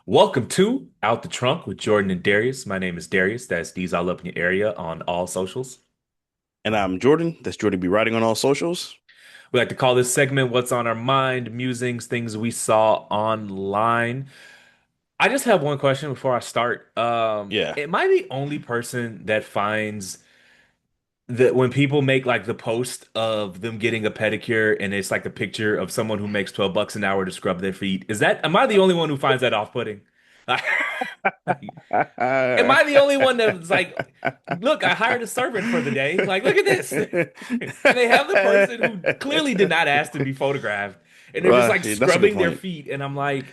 Welcome to Out the Trunk with Jordan and Darius. My name is Darius. That's D's all up in your area on all socials. And I'm Jordan. That's Jordan be writing on all socials. We like to call this segment What's on Our Mind, musings, things we saw online. I just have one question before I start. Yeah. Am I the only person that finds that when people make like the post of them getting a pedicure and it's like a picture of someone who makes 12 bucks an hour to scrub their feet, am I the only one who finds that off-putting? Am I the only one that's like, look, I hired a servant for the day. Like, look at this. And they have the person who clearly did not ask to be photographed, and they're just like Yeah, that's a good scrubbing their point. feet. And I'm like,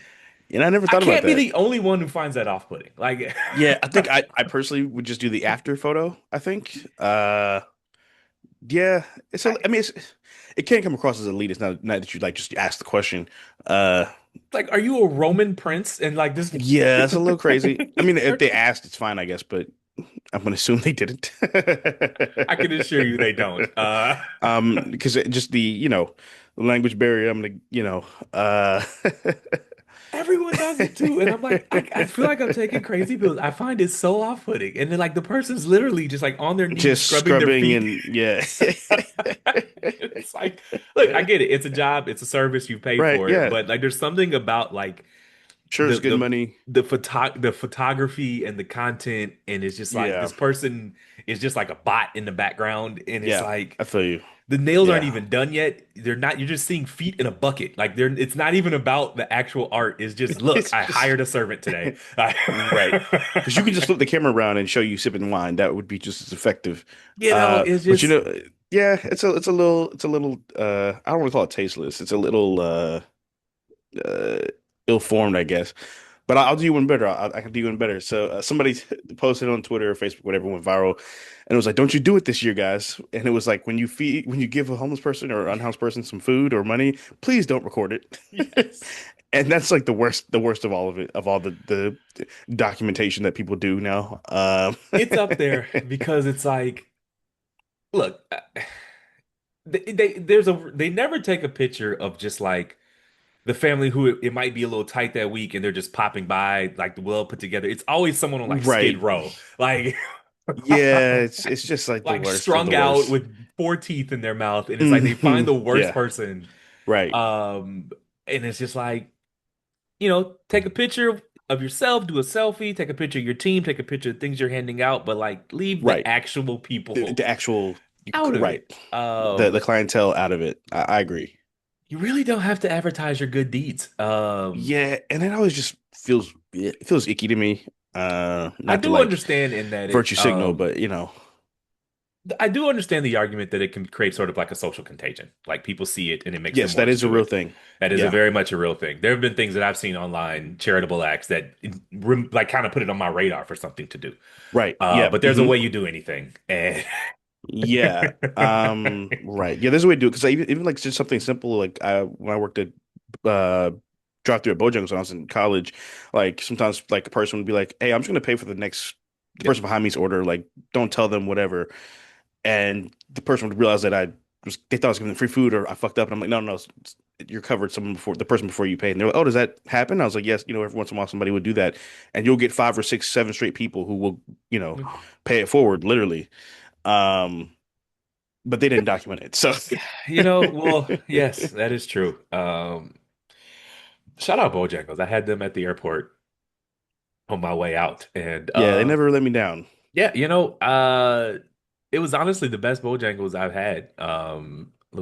And I never I thought about can't be that. the only one who finds that off-putting. Like, Yeah, I think I personally would just do the after photo, I think. Yeah, I, I mean it can come across as elitist not that you like just ask the question. Uh like, are you a Roman prince? And like this, yeah, it's a little crazy. I mean, if they asked, it's fine, I guess, but I'm gonna assume they didn't. I can assure you they don't. Because just the language barrier, Everyone does it too. And I'm like, I feel like I'm taking crazy pills. I find it so off-putting. And then like the person's literally just like on their knees just scrubbing their scrubbing feet. and yeah. It's like, look, I get it. It's a job, it's a service, you pay Right, for it. yeah. But like there's something about like Sure, the it's good the money. the photography and the content, and it's just like Yeah. this person is just like a bot in the background, and it's Yeah. like I feel you. the nails aren't Yeah. even done yet. They're not, you're just seeing feet in a bucket. Like they're it's not even about the actual art. It's just, look, It's I just hired a servant today. right. Because you could just flip the camera around and show you sipping wine. That would be just as effective. It's But just yeah, it's a little I don't want to call it tasteless. It's a little uh ill-formed, I guess. But I'll do you one better. I can do you one better. So somebody posted on Twitter or Facebook, whatever, went viral, and it was like, "Don't you do it this year, guys?" And it was like, when you give a homeless person or unhoused person some food or money, please don't record it. yes. And that's like the worst of all of it, of all the documentation that people do now. It's up there because it's like, look, they never take a picture of just like the family who it might be a little tight that week and they're just popping by like well put together. It's always someone on like Skid Right. Row, like Yeah, it's just like the like worst of the strung out worst. with four teeth in their mouth, and it's like they find Mhm. the worst Yeah, person. right. Um, and it's just like, take a picture of yourself, do a selfie, take a picture of your team, take a picture of things you're handing out, but like leave the Right. actual people The actual out of right. it. The clientele out of it. I agree. You really don't have to advertise your good deeds. Yeah, and it always just it feels icky to me. I Not to do like understand in that virtue signal, but I do understand the argument that it can create sort of like a social contagion. Like people see it and it makes them yes, that want to is a do real it. thing. That is a Yeah. very much a real thing. There have been things that I've seen online, charitable acts that like kind of put it on my radar for something to do. Right. Yeah. But there's a Hmm. way you do anything. And Yeah. Right. Yeah, there's a way to do it because even like just something simple like when I worked at uh drive through at Bojangles when I was in college, like sometimes like a person would be like, "Hey, I'm just gonna pay for the yeah, person behind me's order. Like, don't tell them whatever." And the person would realize that they thought I was giving them free food or I fucked up, and I'm like, "No, you're covered someone before the person before you paid." And they're like, "Oh, does that happen?" I was like, "Yes, every once in a while somebody would do that, and you'll get five or six, seven straight people who will, you know, pay it forward, literally." Um, but they didn't document it. So well, yes, that is true. Shout out Bojangles. I had them at the airport on my way out, and yeah, they never let me down. yeah, it was honestly the best Bojangles I've had.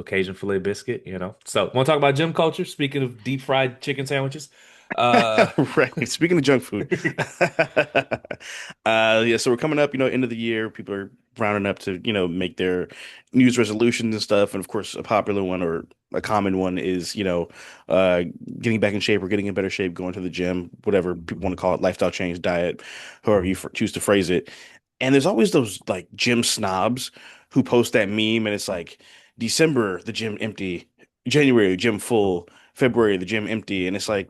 Cajun filet biscuit, So, want to talk about gym culture? Speaking of deep fried chicken sandwiches, uh, Right. Speaking of junk food, yeah. So we're coming up, end of the year. People are rounding up to, make their New Year's resolutions and stuff. And of course, a popular one or a common one is, uh, getting back in shape or getting in better shape, going to the gym, whatever people want to call it, lifestyle change, diet, however you choose to phrase it. And there's always those like gym snobs who post that meme, and it's like December, the gym empty, January, gym full, February, the gym empty, and it's like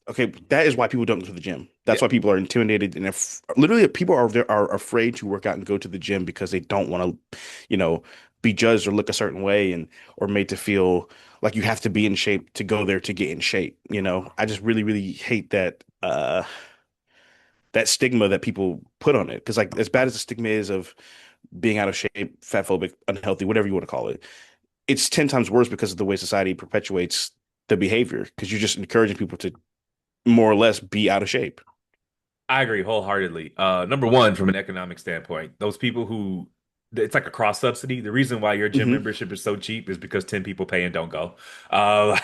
okay, that is why people don't go to the gym. That's yeah, why people are intimidated and literally people are afraid to work out and go to the gym because they don't want to, you know, be judged or look a certain way and or made to feel like you have to be in shape to go there to get in shape. I just really, really hate that uh that stigma that people put on it. Because like as bad as the stigma is of being out of shape, fat phobic, unhealthy, whatever you want to call it, it's 10 times worse because of the way society perpetuates the behavior. Because you're just encouraging people to more or less be out of shape. I agree wholeheartedly. Number one, from an economic standpoint, those people who it's like a cross subsidy. The reason why your gym Hmm. membership is so cheap is because 10 people pay and don't go. Uh,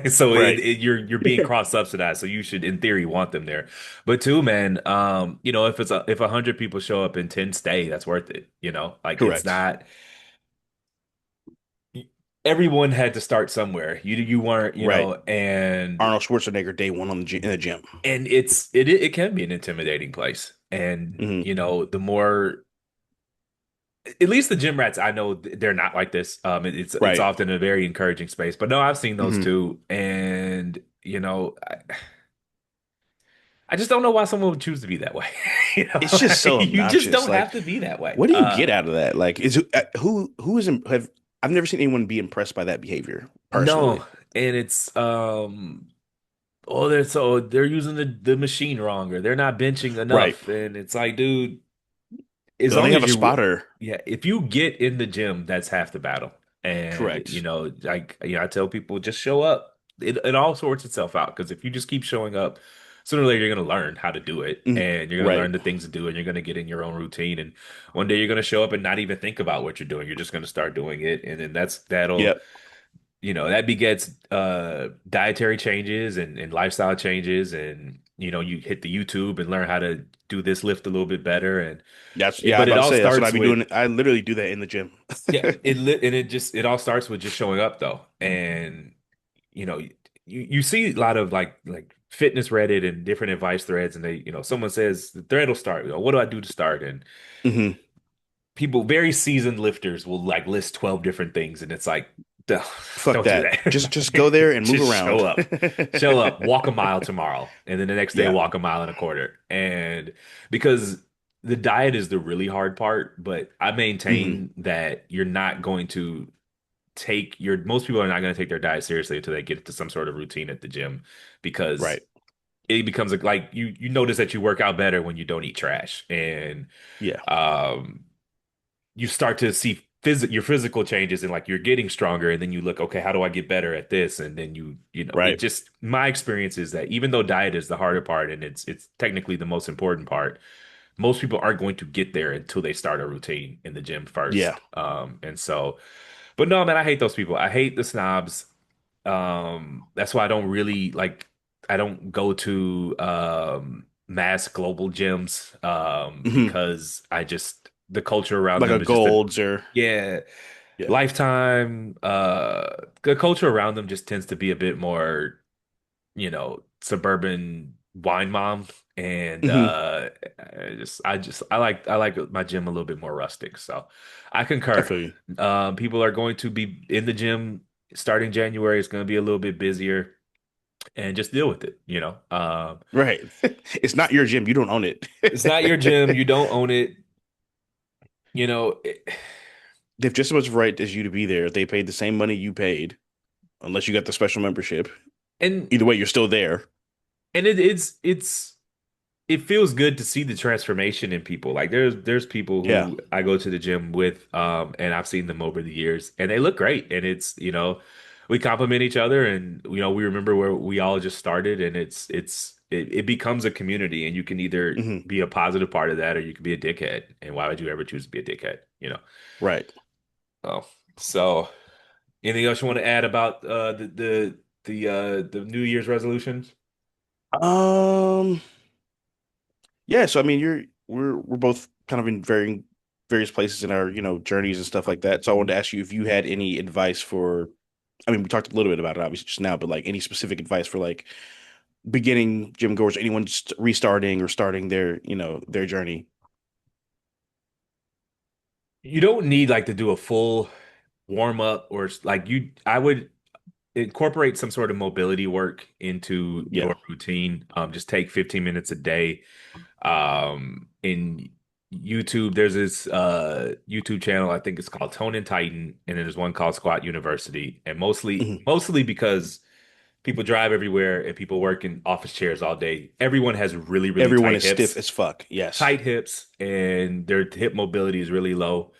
so Right. you're being cross subsidized. So you should, in theory, want them there. But two, man, if 100 people show up and 10 stay, that's worth it. Like it's Correct. not. Everyone had to start somewhere. You weren't, Right. and Arnold Schwarzenegger day one on in the gym. it can be an intimidating place. And Hmm. the more at least the gym rats I know they're not like this. It's Right. often a very encouraging space. But no, I've seen those Hmm. too, and I just don't know why someone would choose to be that way. It's just so You just obnoxious. don't Like, have to be that way. what do you get out of that? Like, is who is have I've never seen anyone be impressed by that behavior No, personally. and it's they're using the machine wrong, or they're not benching Right. enough, and it's like, dude, as Oh, they long have as a you, spotter. yeah, if you get in the gym, that's half the battle. And Correct. like, I tell people just show up. It all sorts itself out because if you just keep showing up, sooner or later you're gonna learn how to do it, Mhm. and you're gonna Right. learn the things to do, and you're gonna get in your own routine. And one day you're gonna show up and not even think about what you're doing. You're just gonna start doing it, and then that'll Yep. that begets dietary changes and lifestyle changes, and you hit the YouTube and learn how to do this lift a little bit better, and I was but it about to all say that's what I starts be with, doing. I literally do that in the gym. yeah, it all starts with just showing up though. And you know you see a lot of like fitness Reddit and different advice threads, and they someone says the thread will start, what do I do to start? And Hmm. people, very seasoned lifters, will like list 12 different things, and it's like, "Duh, Fuck don't do that. that." Just go there and move Just show around. up. Show up, walk a mile tomorrow, and then the next day Yeah. walk a mile and a quarter. And because the diet is the really hard part, but I Hmm. maintain that you're not going to most people are not going to take their diet seriously until they get to some sort of routine at the gym, because Right. it becomes like you notice that you work out better when you don't eat trash. And Yeah. um you start to see your physical changes, and like you're getting stronger, and then you look, okay, how do I get better at this? And then it Right. just, my experience is that even though diet is the harder part, and it's technically the most important part, most people aren't going to get there until they start a routine in the gym Yeah. first. And so, but no, man, I hate those people. I hate the snobs. That's why I don't go to mass global gyms, Hmm. because the culture around Like a them is just Golds or yeah, yeah. Lifetime. The culture around them just tends to be a bit more, suburban wine mom. And Hmm. I like my gym a little bit more rustic. So I I concur. feel you. People are going to be in the gym starting January. It's going to be a little bit busier, and just deal with it. Right. It's not your gym. You don't own it. It's not your gym. You don't own it. You know, it- They have just as much right as you to be there. They paid the same money you paid, unless you got the special membership. and Either way, you're still there. it feels good to see the transformation in people. Like there's people Yeah. who I go to the gym with, and I've seen them over the years, and they look great. And we compliment each other, and we remember where we all just started, and it becomes a community, and you can either Hmm. be a positive part of that, or you can be a dickhead. And why would you ever choose to be a dickhead? Right. Oh, so anything else you want to add about the New Year's resolutions? Um, yeah, so I mean we're both kind of in varying various places in our, journeys and stuff like that. So I wanted to ask you if you had any advice for, I mean, we talked a little bit about it obviously just now, but like any specific advice for like beginning gym goers, anyone just restarting or starting their, their journey. You don't need like to do a full warm up, or like I would incorporate some sort of mobility work into Yeah. your routine. Just take 15 minutes a day. In YouTube, there's this YouTube channel, I think it's called Tone and Titan, and then there's one called Squat University. And mostly Hmm. mostly because people drive everywhere and people work in office chairs all day. Everyone has really, really Everyone tight is stiff hips, as fuck. Yes. and their hip mobility is really low,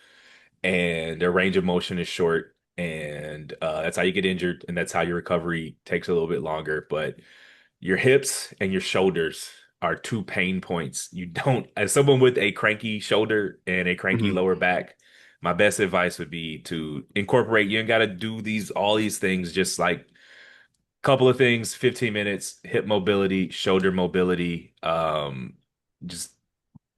and their range of motion is short. And that's how you get injured, and that's how your recovery takes a little bit longer. But your hips and your shoulders are two pain points. You don't, as someone with a cranky shoulder and a cranky Hmm. lower back, my best advice would be to incorporate. You ain't got to do all these things, just like couple of things, 15 minutes, hip mobility, shoulder mobility. Just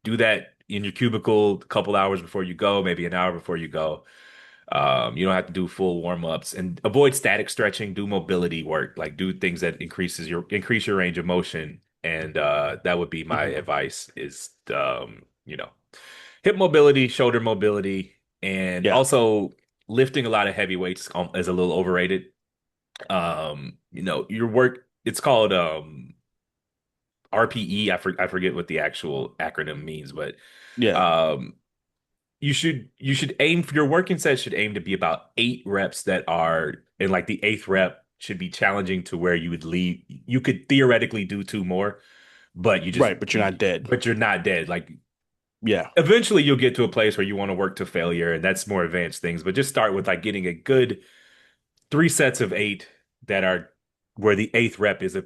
do that in your cubicle a couple hours before you go, maybe an hour before you go. You don't have to do full warm-ups and avoid static stretching, do mobility work, like do things that increase your range of motion. And that would be my Hmm. advice is hip mobility, shoulder mobility, and Yeah. also lifting a lot of heavy weights is a little overrated. Your work, it's called RPE. I forget what the actual acronym means, but Yeah. um you should aim for your working set should aim to be about 8 reps that are and like the eighth rep should be challenging to where you could theoretically do two more, but Right. But you're not dead. but you're not dead. Like Yeah. eventually you'll get to a place where you want to work to failure, and that's more advanced things, but just start with like getting a good 3 sets of 8 that are where the eighth rep is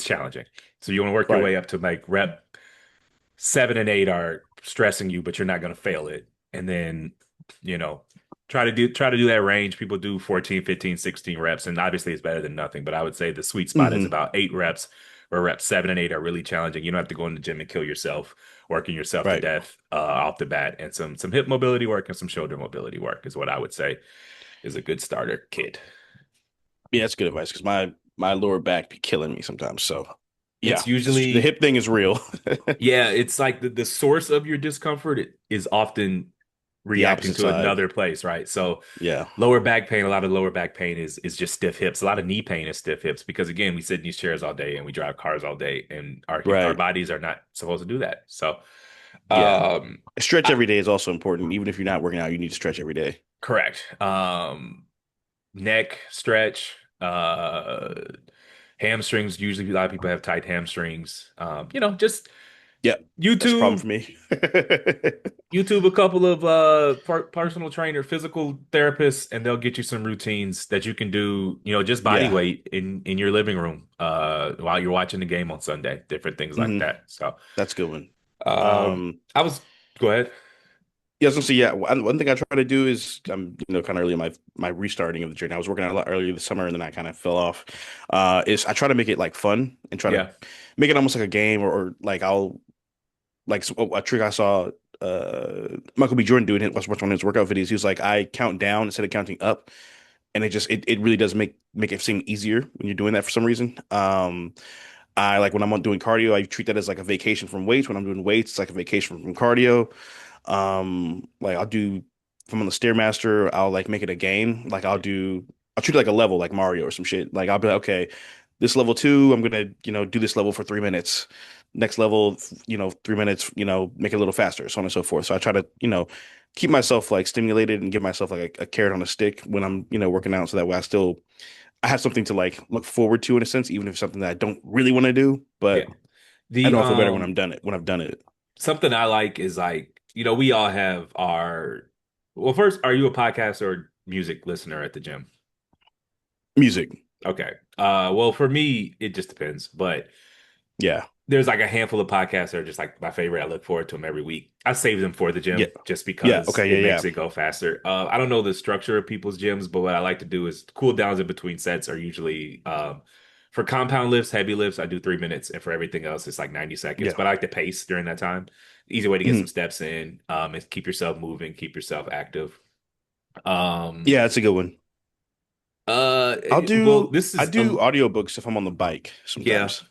challenging. So you want to work your Right. way up to like rep 7 and 8 are stressing you, but you're not going to fail it. And then, you know, try to do that range. People do 14, 15, 16 reps, and obviously it's better than nothing. But I would say the sweet spot is Hmm. about 8 reps, where reps 7 and 8 are really challenging. You don't have to go in the gym and kill yourself, working yourself to Right. death off the bat. And some hip mobility work and some shoulder mobility work is what I would say is a good starter kit. Yeah, that's good advice because my lower back be killing me sometimes. So yeah, It's the usually hip thing is real. Yeah, it's like the source of your discomfort is often The reacting opposite to side. another place, right? So Yeah. lower back pain, a lot of lower back pain is just stiff hips. A lot of knee pain is stiff hips because again, we sit in these chairs all day and we drive cars all day, and our Right. bodies are not supposed to do that. So, Yeah. um, Stretch I, every day is also important. Even if you're not working out, you need to stretch every day. correct. Neck stretch, hamstrings. Usually, a lot of people have tight hamstrings. Just Yeah, that's a problem YouTube. for me. YouTube a couple of personal trainer, physical therapists, and they'll get you some routines that you can do, just body Yeah. weight in your living room while you're watching the game on Sunday, different things like Hmm. that. So, That's a good one. um, Um, I was go ahead. yeah, so yeah, one thing I try to do is I'm kind of early in my restarting of the journey. I was working out a lot earlier this summer and then I kind of fell off. Is I try to make it like fun and try to Yeah, make it almost like a game or like I'll like a trick I saw Michael B. Jordan doing it was watching one of his workout videos. He was like, I count down instead of counting up, and it really does make it seem easier when you're doing that for some reason. I like when I'm doing cardio, I treat that as like a vacation from weights. When I'm doing weights, it's like a vacation from cardio. Like if I'm on the Stairmaster, I'll like make it a game. Like I'll treat it like a level, like Mario or some shit. Like I'll be like, okay, this level 2, I'm gonna, do this level for 3 minutes. Next level, 3 minutes, make it a little faster, so on and so forth. So I try to, keep myself like stimulated and give myself like a carrot on a stick when I'm, working out, so that way I have something to like look forward to in a sense, even if it's something that I don't really want to do, yeah. but I The know I feel better when I've done it. something I like is like, we all have our. Well, first, are you a podcast or music listener at the gym? Music. Okay. Well, for me, it just depends, but Yeah. there's like a handful of podcasts that are just like my favorite. I look forward to them every week. I save them for the Yeah. gym just Yeah. because Okay. it Yeah. makes Yeah. it go faster. I don't know the structure of people's gyms, but what I like to do is cool downs in between sets are usually for compound lifts, heavy lifts, I do 3 minutes, and for everything else, it's like 90 seconds. Yeah. But I like to pace during that time. Easy way to get some Mhm. steps in, is keep yourself moving, keep yourself active. Um, Yeah, that's a good one. well, this I is do audiobooks if I'm on the bike yeah. sometimes.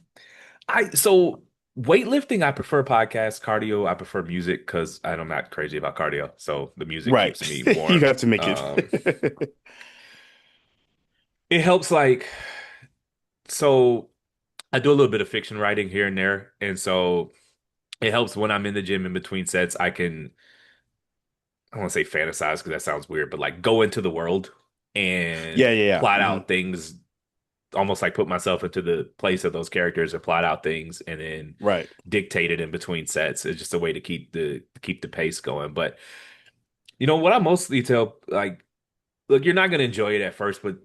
So weightlifting, I prefer podcasts. Cardio, I prefer music because I'm not crazy about cardio. So the music Right. keeps me You warm. have to make it. It helps so I do a little bit of fiction writing here and there, and so it helps when I'm in the gym in between sets. I don't want to say fantasize because that sounds weird, but like go into the world Yeah, and yeah, yeah. plot Hmm. out things almost like put myself into the place of those characters and plot out things and then Right. dictate it in between sets. It's just a way to keep the pace going. But you know what I mostly tell like look, you're not going to enjoy it at first, but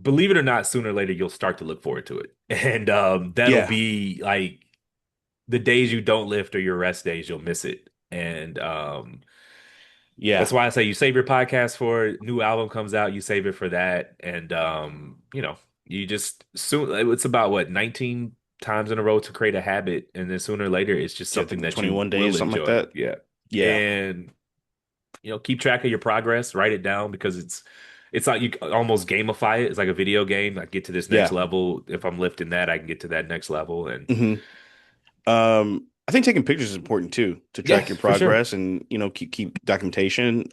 believe it or not, sooner or later you'll start to look forward to it. And that'll Yeah. be like the days you don't lift or your rest days, you'll miss it. And Yeah. that's why I say you save your podcast for it. New album comes out, you save it for that. And you just soon it's about what 19 times in a row to create a habit, and then sooner or later it's just Yeah, I something think that you 21 will days, something like enjoy. that. Yeah. Yeah. And keep track of your progress, write it down because it's like you almost gamify it. It's like a video game. I get to this next Yeah. level. If I'm lifting that, I can get to that next level. And hmm I think taking pictures is important too to yeah, track your for sure. progress and keep documentation.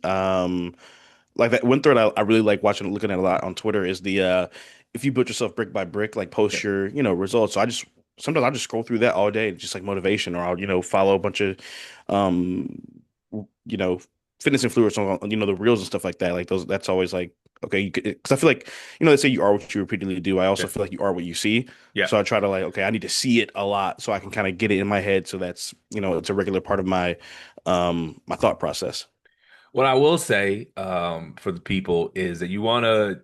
Like that one thread I really like watching, looking at a lot on Twitter is the if you build yourself brick by brick, like Yeah. post your results. So sometimes I just scroll through that all day, just like motivation, or I'll follow a bunch of um you know fitness influencers on the reels and stuff like that. Like those, that's always like okay, you could, because I feel like they say you are what you repeatedly do. I also Yeah. feel like you are what you see. Yeah. So I try to like, okay, I need to see it a lot so I can kind of get it in my head. So that's, it's a regular part of my thought process. What I will say for the people is that you want to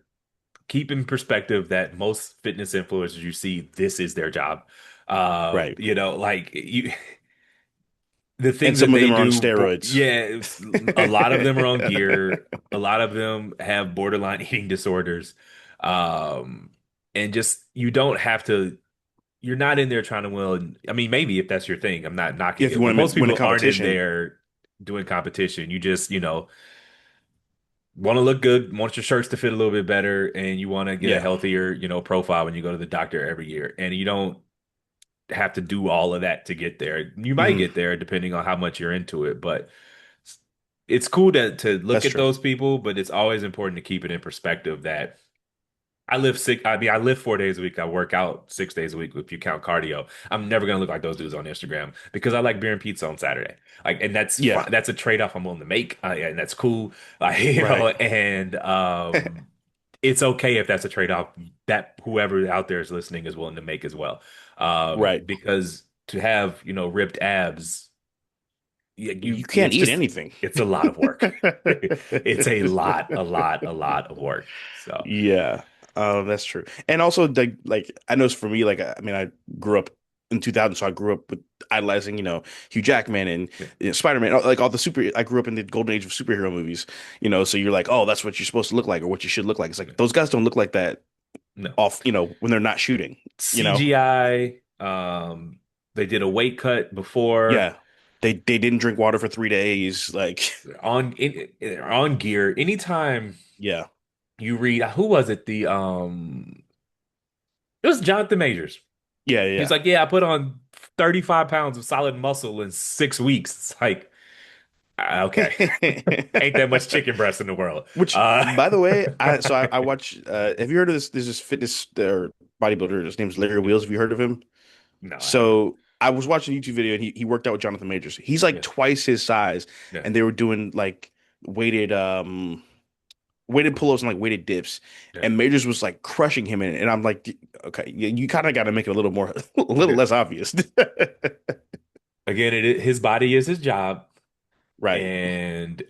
keep in perspective that most fitness influencers you see, this is their job. Right. Like you, the And things that some of they them are on do, steroids. yeah, a lot of them are on gear. A lot of them have borderline eating disorders. Um, and just you don't have to, you're not in there trying to win. I mean, maybe if that's your thing, I'm not Yeah, knocking if you it, but want to most win a people aren't in competition. there doing competition. You just, want to look good, want your shirts to fit a little bit better, and you want to get a Yeah. healthier, profile when you go to the doctor every year. And you don't have to do all of that to get there. You might hmm get there depending on how much you're into it, but it's cool to look That's at true. those people, but it's always important to keep it in perspective that I live 4 days a week. I work out 6 days a week if you count cardio. I'm never gonna look like those dudes on Instagram because I like beer and pizza on Saturday. Like, and that's Yeah. fine. That's a trade-off I'm willing to make, and that's cool. Like, Right. and it's okay if that's a trade-off that whoever out there is listening is willing to make as well. Right. Because to have, ripped abs, You can't it's eat just, anything. it's a lot of work. It's a lot of work. So, Yeah, that's true. And also, like I know for me, like I mean, I grew up in 2000, so I grew up with idolizing, Hugh Jackman and yeah, Spider-Man, like all the super. I grew up in the golden age of superhero movies, so you're like, oh, that's what you're supposed to look like, or what you should look like. It's like those guys don't look like that no. off, when they're not shooting, you know. CGI, they did a weight cut before Yeah, they didn't drink water for 3 days, like, on gear. Anytime yeah, you read, who was it? It was Jonathan Majors. yeah, He's yeah. like, yeah, I put on 35 pounds of solid muscle in 6 weeks. It's like, okay, ain't that much chicken breast in the world. Which, Uh, by the way, I watch. Have you heard of this? There's this fitness or bodybuilder. His name's Larry Wheels. Have you heard of him? no, I have not. So I was watching a YouTube video and he worked out with Jonathan Majors. He's like Yeah, twice his size, yeah, and they were doing like weighted um weighted pull-ups and like weighted dips, yeah, and Majors was like crushing him in it. And I'm like, okay, you kind of got to make it a little more, a little yeah. less obvious, Again, his body is his job, right? and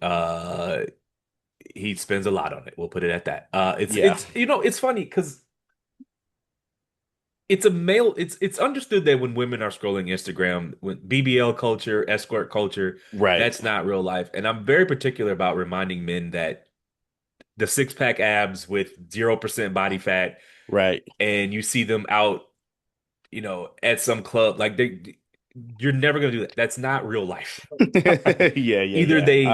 he spends a lot on it. We'll put it at that. Yeah, It's funny because it's understood that when women are scrolling Instagram, when BBL culture, escort culture, right, that's not real life. And I'm very particular about reminding men that the six pack abs with 0% body fat, right. and you see them out, at some club, like you're never gonna do that. That's not real life. Yeah, yeah, Either yeah. they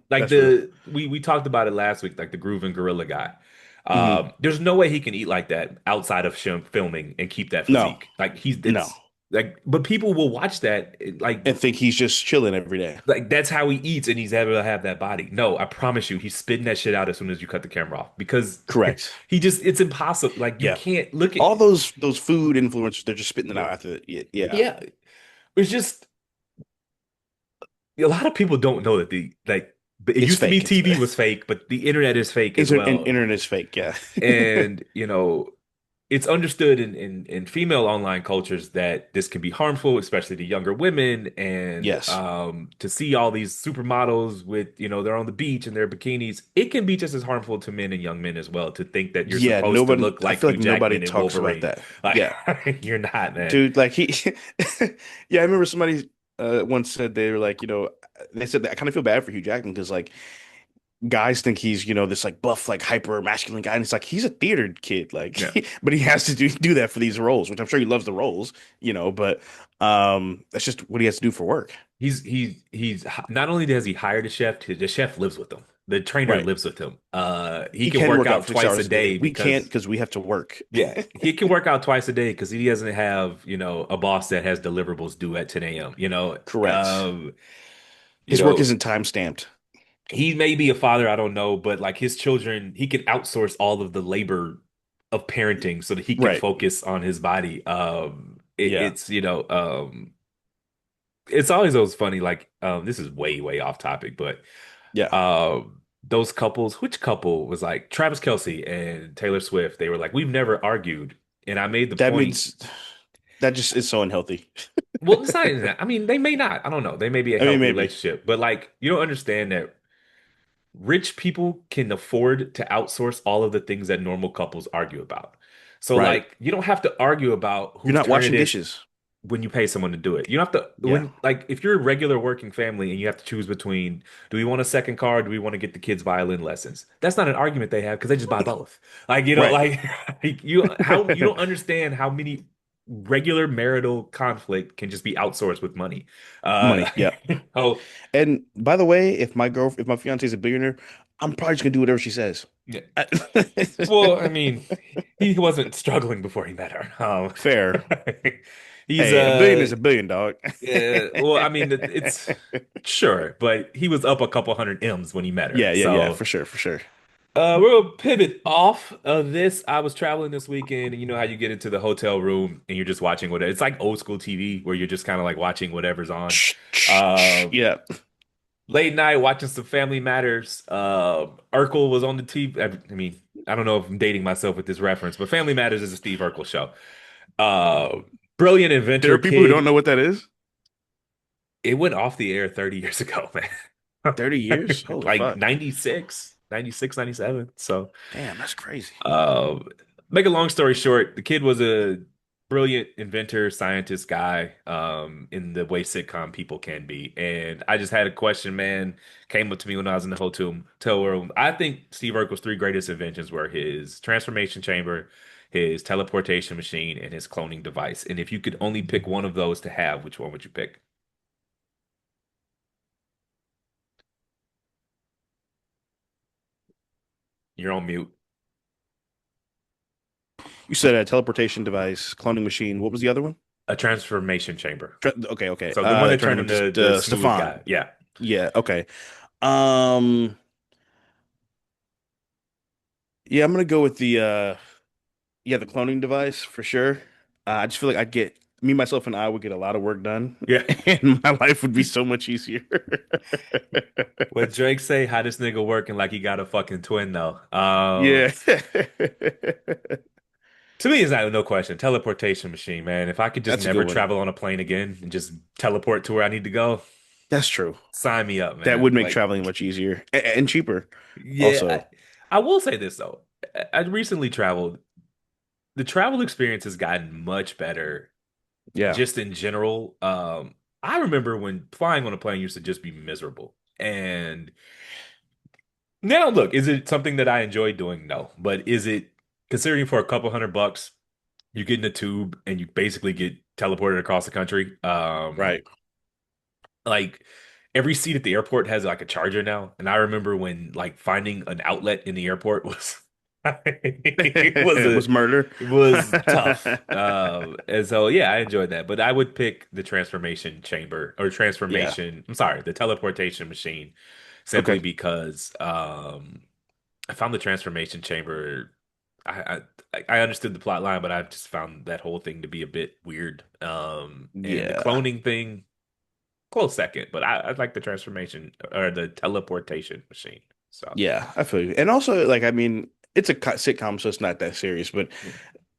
like That's true. we talked about it last week, like the Groovin Gorilla guy. hmm There's no way he can eat like that outside of filming and keep that No, physique. Like he's no. it's like, but people will watch that And think he's just chilling every day. like that's how he eats and he's able to have that body. No, I promise you, he's spitting that shit out as soon as you cut the camera off because Correct. it's impossible. Like you Yeah. can't look at All those food influencers, they're just spitting it yeah out after yeah. yeah. It's just a lot of people don't know that but it It's used to be fake. TV was fake, but the internet is fake as Internet, well. internet is fake, yeah. And, it's understood in female online cultures that this can be harmful, especially to younger women, and Yes. to see all these supermodels with, they're on the beach in their bikinis, it can be just as harmful to men and young men as well to think that you're Yeah, supposed to nobody, look I like feel Hugh like nobody Jackman and talks about Wolverine. that. Like Yeah. you're not, man. Dude, like he yeah, I remember somebody once said they were like, they said that I kind of feel bad for Hugh Jackman because like guys think he's, this like buff, like hyper masculine guy, and it's like he's a theater kid, Yeah. like but he has to do that for these roles, which I'm sure he loves the roles, but that's just what he has to do for work. He's not only does he hire the chef lives with him. The trainer Right. lives with him. He He can can work work out out for six twice a hours a day. day We can't because because we have to work. yeah, he can work out twice a day because he doesn't have, a boss that has deliverables due at 10 a.m. Correct. You His work know, isn't time stamped. he may be a father, I don't know, but like his children, he can outsource all of the labor of parenting so that he can Right. focus on his body. Yeah. It's always those funny, like, this is way, way off topic, but Yeah. those couples, which couple was like Travis Kelce and Taylor Swift, they were like, we've never argued. And I made the That point. means that just is so unhealthy. Well, it's not even that. I mean, they may not. I don't know. They may be a I mean, healthy maybe. relationship, but like, you don't understand that rich people can afford to outsource all of the things that normal couples argue about. So, Right. like, you don't have to argue about You're whose not turn it washing is dishes. when you pay someone to do it. You don't have to, Yeah. like, if you're a regular working family and you have to choose between, do we want a second car? Or do we want to get the kids violin lessons? That's not an argument they have because they just buy both. Like, Right. like, you don't understand how many regular marital conflict can just be outsourced with money. Uh, Money. Yeah. oh, And by the way, if my fiance is a billionaire, I'm probably just gonna do whatever she says. yeah. Well, I mean, he wasn't struggling before he met her. Fair. He's Hey, a billion is a billion, dog. well, I mean, it's sure, but he was up a couple hundred M's when he met her. Yeah, yeah, yeah, So, for sure, for sure. we'll pivot off of this. I was traveling this weekend, and you know how you get into the hotel room and you're just watching whatever. It's like old school TV where you're just kind of like watching whatever's on. Um, Yeah. Late night watching some Family Matters. Urkel was on the TV. I mean, I don't know if I'm dating myself with this reference, but Family Matters is a Steve Urkel show. Uh, Brilliant There inventor are people who don't kid. know what that is. It went off the air 30 years ago, man. 30 years? Holy Like fuck. 96, 97. So, Damn, that's crazy. uh, make a long story short, the kid was a brilliant inventor, scientist guy, in the way sitcom people can be. And I just had a question, man, came up to me when I was in the hotel room. I think Steve Urkel's three greatest inventions were his transformation chamber, his teleportation machine, and his cloning device. And if you could only pick one of those to have, which one would you pick? You're on mute. You said a teleportation device, cloning machine. What was the other one? A transformation chamber. Okay, okay. So the one that Turned him turned into into the smooth Stefan. guy. Yeah. Yeah, okay. Um, yeah, I'm gonna go with the cloning device for sure. I just feel like me, myself, and I would get a lot of work done, Yeah. and my life would be so much easier. What Drake say, how this nigga working like he got a fucking twin though. Yeah. To me, it's not no question. Teleportation machine, man. If I could just That's a never good one. travel on a plane again and just teleport to where I need to go, That's true. sign me up, That man. would make Like, traveling much easier and cheaper yeah, also. I will say this though. I recently traveled. The travel experience has gotten much better Yeah. just in general. I remember when flying on a plane used to just be miserable. And now, look, is it something that I enjoy doing? No. But is it considering for a couple $100, you get in a tube and you basically get teleported across the country? Right. Like every seat at the airport has like a charger now. And I remember when like finding an outlet in the airport was It was murder. it was tough. And so yeah, I enjoyed that. But I would pick the transformation chamber or Yeah. transformation, I'm sorry, the teleportation machine simply Okay. because I found the transformation chamber. I understood the plot line, but I just found that whole thing to be a bit weird. And the Yeah. cloning thing, close second, but I like the transformation or the teleportation machine. So Yeah, I feel you. And also, like, I mean, it's a sitcom, so it's not that serious. But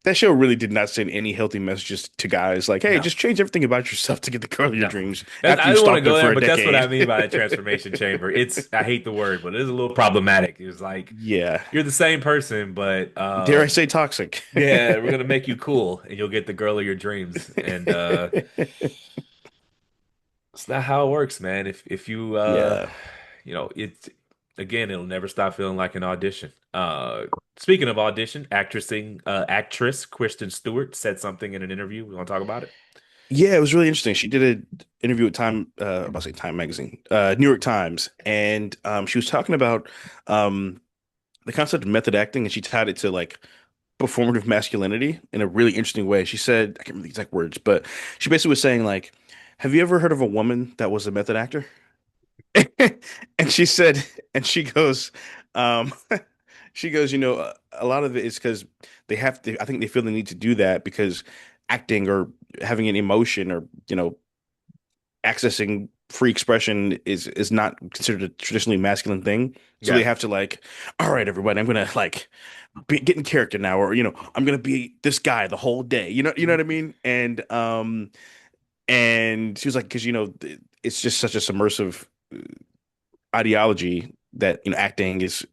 That show really did not send any healthy messages to guys like, hey, No. just change everything about yourself to get the girl of your No, dreams I after you've didn't want to stalked her go for there, a but that's what I decade. mean by a transformation chamber. It's I hate the word, but it is a little problematic. It's like Yeah. you're the same person, but Dare I say toxic? yeah, we're gonna make you cool, and you'll get the girl of your dreams. And it's not how it works, man. If you Yeah. it's again, it'll never stop feeling like an audition. Speaking of audition, actress Kristen Stewart said something in an interview. We want to talk about it? Yeah, it was really interesting. She did an interview with I'm about to say Time Magazine, New York Times, and she was talking about um, the concept of method acting, and she tied it to like performative masculinity in a really interesting way. She said, I can't remember the exact words, but she basically was saying like, have you ever heard of a woman that was a method actor? And she said, and she goes, um, she goes, a lot of it is because they have to, I think they feel the need to do that because acting or having an emotion or, accessing free expression is not considered a traditionally masculine thing. So they Yeah. have to like, all right, everybody, I'm gonna like get in character now, or I'm gonna be this guy the whole day. You know what I mean? And she was like, because it's just such a submersive ideology that acting is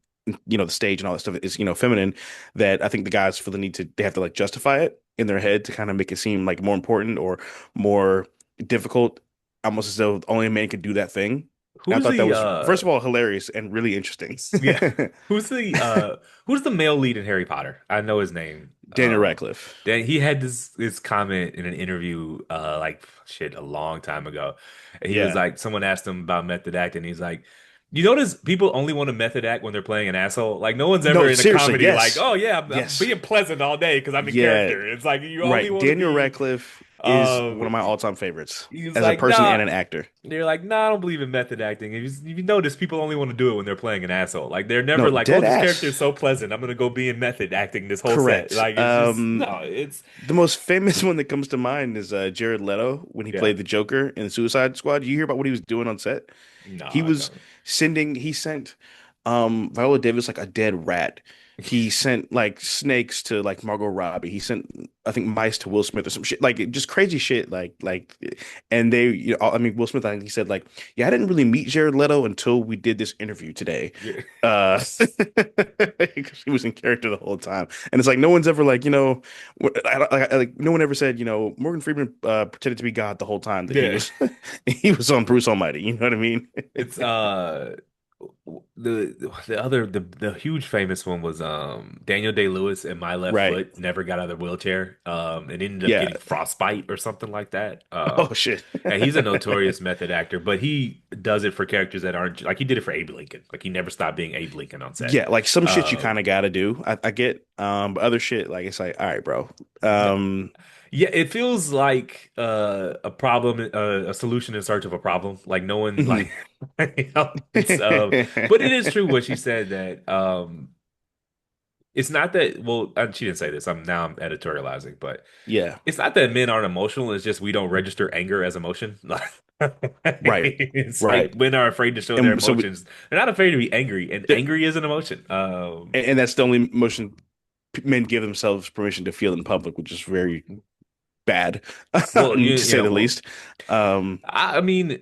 the stage and all that stuff is feminine, that I think the guys feel the need to they have to like justify it in their head to kind of make it seem like more important or more difficult, almost as though only a man could do that thing. And I Who's thought that the was first of all hilarious and really interesting. yeah. Who's the male lead in Harry Potter? I know his name. Daniel Radcliffe. Dan, he had this comment in an interview like shit a long time ago. And he was Yeah. like someone asked him about method acting. He's like, you notice people only want to method act when they're playing an asshole. Like no one's ever No, in a seriously, comedy like, yes. oh yeah, I'm Yes. being pleasant all day because I'm in Yeah. character. It's like you only Right. want to Daniel be Radcliffe is one um of my all-time favorites he was as a like, person nah. and an actor. They're like, nah, I don't believe in method acting. If you notice, people only want to do it when they're playing an asshole. Like they're never No, like, oh, dead this character is ass. so pleasant. I'm gonna go be in method acting this whole set. Correct. Like it's just no, it's The most famous one that comes to mind is Jared Leto when he yeah. played the Joker in the Suicide Squad. You hear about what he was doing on set? No, He I was don't. he sent Viola Davis like a dead rat. He sent like snakes to like Margot Robbie. He sent I think mice to Will Smith or some shit, like just crazy shit, and they I mean Will Smith, I think he said like, yeah, I didn't really meet Jared Leto until we did this interview today. Yeah. uh because he was in character the whole time, and it's like no one's ever like, like no one ever said, Morgan Freeman pretended to be God the whole time, that he Yeah. was he was on Bruce Almighty, you know what I mean? It's the huge famous one was Daniel Day-Lewis and My Left Right. Foot never got out of the wheelchair and ended up Yeah. getting frostbite or something like that. Oh shit. And he's a notorious method actor, but he does it for characters that aren't like he did it for Abe Lincoln. Like he never stopped being Abe Lincoln on set. Yeah, like some shit you Um, kind of gotta do. I get, but other shit, like it's like, all right, bro. Um, yeah, it feels like a problem, a solution in search of a problem. Like no one like mhm. it's but it is true what she said that it's not that well she didn't say this. I'm editorializing, but Yeah, it's not that men aren't emotional. It's just we don't register anger as emotion. right, It's like right. men are afraid to show their And so we, emotions. They're not afraid to be angry, and th- angry is an emotion. and that's the only emotion men give themselves permission to feel in public, which is very bad, Well, to you say know, the well, least. Um, I mean,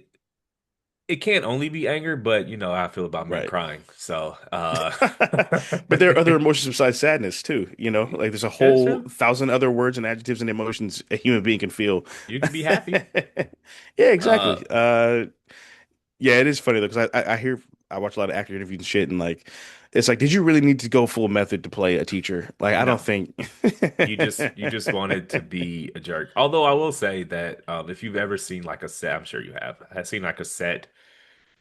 it can't only be anger, but you know how I feel about men right. crying. So, But there are other emotions besides sadness too, like there's a that's whole true. thousand other words and adjectives and emotions a human being can feel. You can be happy. Yeah, Uh, exactly. Yeah, it is funny though, because I watch a lot of actor interviews and shit, and like it's like, did you really need to go full method to play a teacher? Like, I don't no, think. you just wanted to be a jerk. Although I will say that if you've ever seen like a set, I'm sure you have seen like a set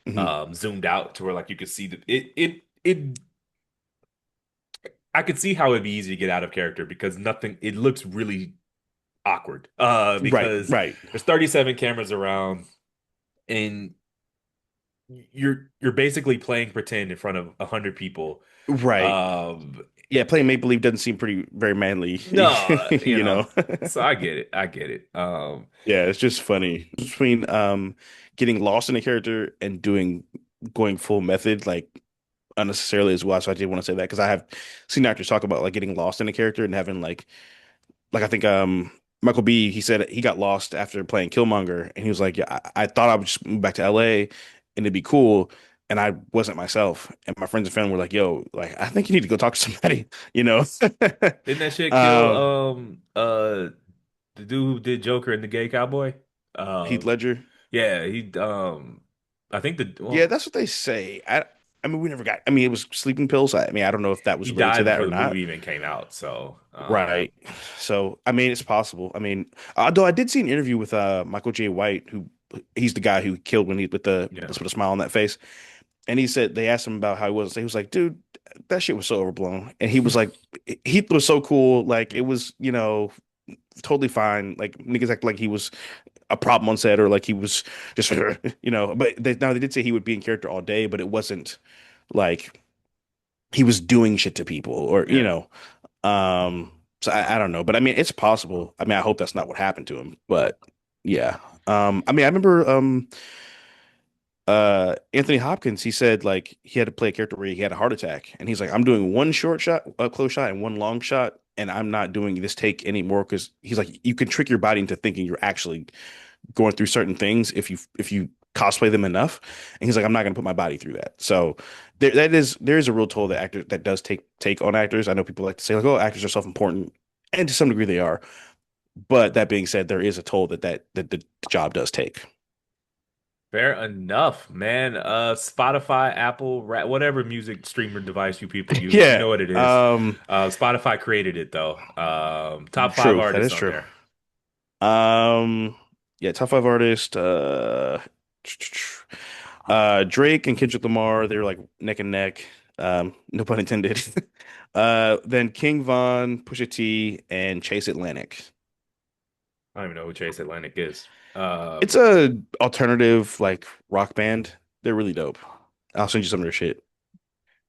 Mhm. zoomed out to where like you could see it. I could see how it'd be easy to get out of character because nothing. It looks really awkward. Right, Because right, there's 37 cameras around and you're basically playing pretend in front of 100 people. right. Um, Yeah, playing make believe doesn't seem pretty very manly, no, you know. so I get it. I get it. Yeah, it's just funny between getting lost in a character and going full method like unnecessarily as well. So I did want to say that because I have seen actors talk about like getting lost in a character and having like like I think Michael B, he said he got lost after playing Killmonger, and he was like, yeah, I thought I would just move back to LA and it'd be cool. And I wasn't myself. And my friends and family were like, yo, like I think you need to go talk to somebody, you know? Didn't that shit kill Um, the dude who did Joker and the Gay Cowboy? Heath Um Ledger. yeah, I think Yeah, well that's what they say. I mean we never got I mean it was sleeping pills. I mean, I don't know if that he was related to died that before or the movie not. even came out, so Right. So, I mean, it's possible. I mean, although I did see an interview with Michael J. White, who he's the guy who killed when he with yeah. the smile on that face. And he said they asked him about how he was. He was like, dude, that shit was so overblown. And he was like, Heath was so cool. Like it was, totally fine. Like niggas act like he was a problem on set or like he was just, But they did say he would be in character all day, but it wasn't like he was doing shit to people or Yeah. So I don't know, but I mean, it's possible. I mean, I hope that's not what happened to him, but yeah. I mean, I remember Anthony Hopkins, he said like he had to play a character where he had a heart attack, and he's like, I'm doing one short shot, a close shot, and one long shot, and I'm not doing this take anymore because he's like, you can trick your body into thinking you're actually going through certain things if you cosplay them enough. And he's like, I'm not going to put my body through that. So there is a real toll that actor that does take on actors. I know people like to say like, oh, actors are self-important, and to some degree they are. But that being said, there is a toll that the job does take. Fair enough, man. Spotify, Apple, whatever music streamer device you people use, you Yeah. know what it is. Spotify created it though. Top five True. That artists is on true. there. Yeah, top five artist. Drake and Kendrick Lamar, they're like neck and neck. No pun intended. Then King Von, Pusha T, and Chase Atlantic. I don't even know who Chase Atlantic is. It's a alternative like rock band. They're really dope. I'll send you some of their shit.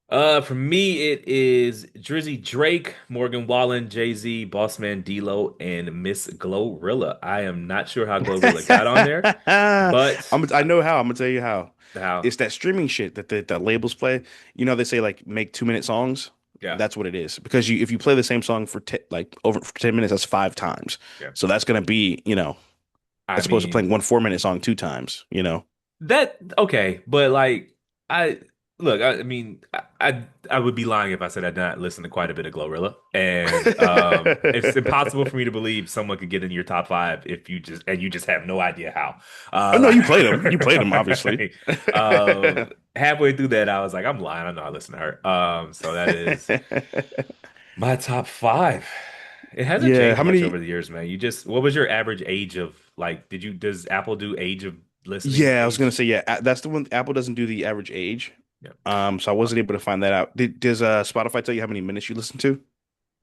For me, it is Drizzy Drake, Morgan Wallen, Jay-Z, Bossman D-Lo, and Miss Glorilla. I am not sure how Glorilla got on there, but I know how. I'm gonna tell you how. how? It's that streaming shit that the labels play. You know, they say like make 2 minute songs. Yeah, That's what it is. Because if you play the same song for like over for 10 minutes, that's five times. yeah. So that's gonna be, I as opposed to playing mean, one 4 minute song two times. that okay, but like I look, I mean, I would be lying if I said I did not listen to quite a bit of Glorilla, and it's impossible for me to believe someone could get in your top five if you just have no idea how. Oh no, Uh, you played them. You played them, obviously. like, halfway through that, I was like, I'm lying. I know I listen to her. So that is my top five. It hasn't Yeah, changed how much over many? the years, man. What was your average age of like, does Apple do age of listening Yeah, I was gonna age? say yeah. That's the one. Apple doesn't do the average age. Yeah. So I wasn't able to find that out. Does Spotify tell you how many minutes you listen to?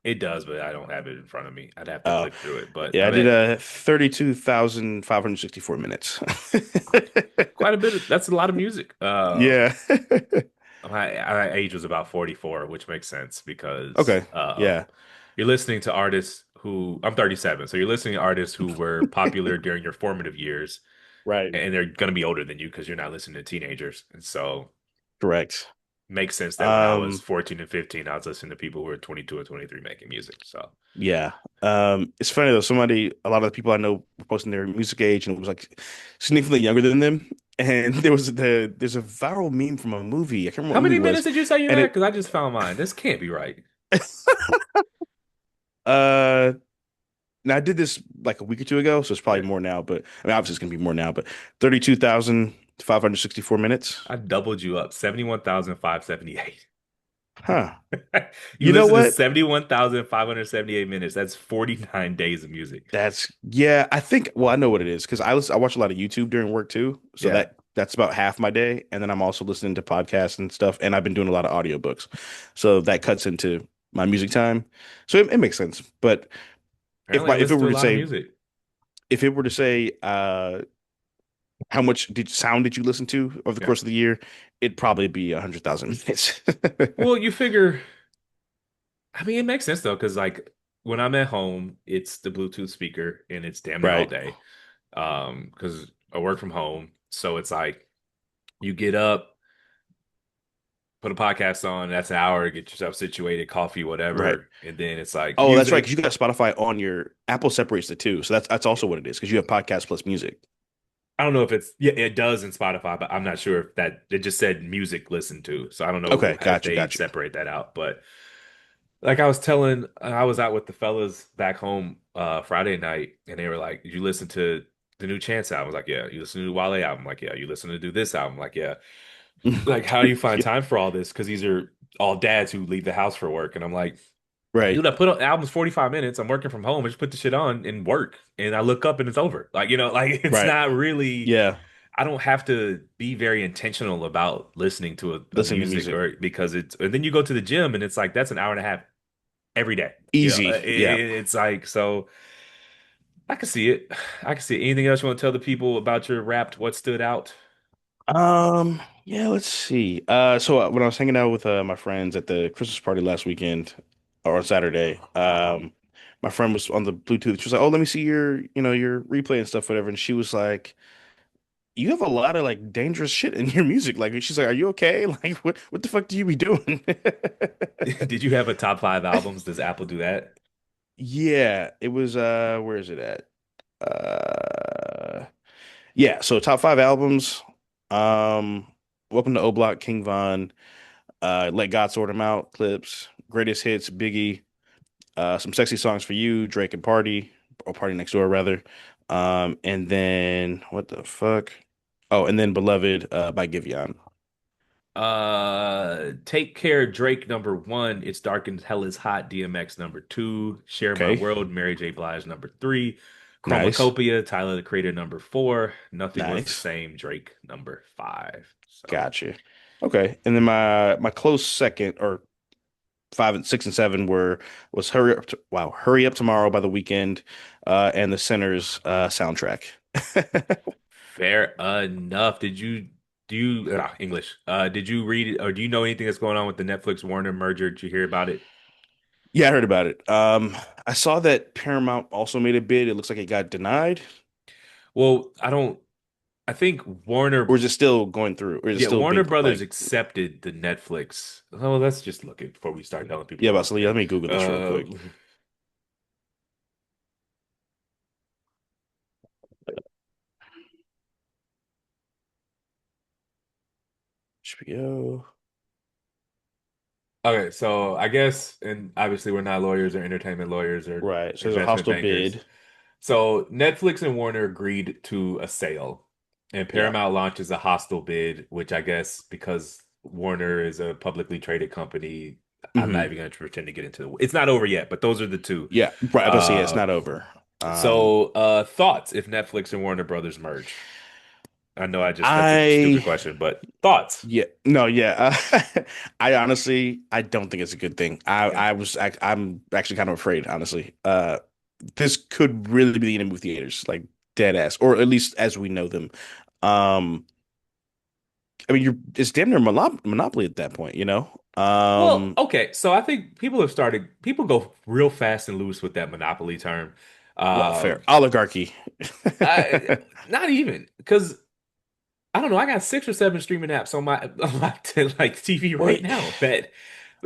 It does, but I don't have it in front of me. I'd have to Oh, click through it. But yeah, I I did bet 32,564 minutes. quite a bit that's a lot of music. Yeah. My age was about 44, which makes sense because Okay. Yeah. you're listening to artists who I'm 37, so you're listening to artists who were popular during your formative years, Right. and they're going to be older than you because you're not listening to teenagers. And so Correct. makes sense that when I was Um, 14 and 15, I was listening to people who were 22 and 23 making music. So yeah. It's funny though. A lot of the people I know were posting their music age and it was like significantly younger than them. And there's a viral meme from a movie. I can't remember how what movie many it was. minutes did you say you're And at? it Because I just found mine. This can't be right. uh now I did this like a week or two ago, so it's probably Yeah. more now, but I mean obviously it's gonna be more now, but 32,564 minutes. I doubled you up, 71,578. Huh. You You know listen to what? 71,578 minutes. That's 49 days of music. Yeah, I think well, I know what it is because I watch a lot of YouTube during work too. So Yeah. that's about half my day. And then I'm also listening to podcasts and stuff. And I've been doing a lot of audiobooks. So that cuts into my music time. So it makes sense. But Apparently, I if it listen to were a to lot of say music. how much did sound did you listen to over the Yeah. course of the year, it'd probably be 100,000 minutes. Well, you figure, I mean, it makes sense though, because like when I'm at home, it's the Bluetooth speaker and it's damn near all Right. day. Because I work from home. So it's like you get up, put a podcast on. That's an hour. Get yourself situated, coffee, Right. whatever, and then it's like Oh, that's right. Because music. you got Spotify on your Apple separates the two, so that's also what it is. Because you have podcast plus music. I don't know if it's yeah, it does in Spotify, but I'm not sure if that it just said music listened to. So I don't know Okay, if got you, they got you. separate that out. But like I was telling, I was out with the fellas back home Friday night, and they were like, "Did you listen to the new Chance album?" I was like, "Yeah." "You listen to the Wale album?" I'm like, "Yeah." "You listen to Do This album?" I'm like, "Yeah." Like, how do you find Yeah, time for all this? Because these are all dads who leave the house for work, and I'm like, right. dude, I put on albums 45 minutes. I'm working from home. I just put the shit on and work. And I look up and it's over. Like, like it's Right. not really, Yeah. I don't have to be very intentional about listening to a Listening to music music. or because and then you go to the gym and it's like, that's an hour and a half every day. Easy. Yeah. It's like, so I can see it. I can see it. Anything else you want to tell the people about your Wrapped? What stood out? Yeah, let's see. When I was hanging out with my friends at the Christmas party last weekend or on Saturday, my friend was on the Bluetooth. She was like, "Oh, let me see your replay and stuff, whatever." And she was like, "You have a lot of like dangerous shit in your music." Like, she's like, "Are you okay? Like, what the fuck do you be doing?" Did you have a top five albums? Does Apple do that? Yeah, it was where is it at? Uh yeah, so top five albums. Um Welcome to O Block, King Von, Let God Sort Him Out, Clips, Greatest Hits, Biggie, some sexy songs for you, Drake and Party, or Party Next Door rather. And then what the fuck? Oh, and then Beloved by Giveon. Take Care, Drake number one. It's Dark and Hell is Hot, DMX number two. Share My Okay. World, Mary J. Blige number three. Nice. Chromacopia, Tyler the Creator number four. Nothing Was the Nice. Same, Drake number five. So Gotcha. Okay. And then my close second or five and six and seven was Hurry Up Tomorrow by The Weeknd, and the Sinners soundtrack. fair enough. English? Did you read it or do you know anything that's going on with the Netflix Warner merger? Did you hear about it? Yeah, I heard about it. I saw that Paramount also made a bid. It looks like it got denied, Well, I don't. I think or Warner. is it still going through, or is it Yeah, still being Warner Brothers like? accepted the Netflix. Oh, let's just look it before we start telling people Yeah, the wrong Vasily, let thing. me Google this real Uh, quick. HBO. okay, so I guess, and obviously we're not lawyers or entertainment lawyers or Right. So there's a investment hostile bankers. bid. So Netflix and Warner agreed to a sale, and Yeah. Paramount launches a hostile bid, which I guess because Warner is a publicly traded company, I'm not Hmm. even going to pretend to get into it. It's not over yet, but those are the two. Yeah. Right. But see, it's Uh, not over. Um, so thoughts if Netflix and Warner Brothers merge? I know that's a stupid I question, but thoughts? Yeah, no, yeah. I honestly, I don't think it's a good thing. Yeah. I'm actually kind of afraid, honestly. This could really be the end of movie theaters, like dead ass, or at least as we know them. Um, I mean, it's damn near monopoly at that point, you know? Well, okay. So I think people go real fast and loose with that monopoly term. Well, Uh, fair oligarchy. I not even because I don't know. I got six or seven streaming apps on my like TV Well, right now that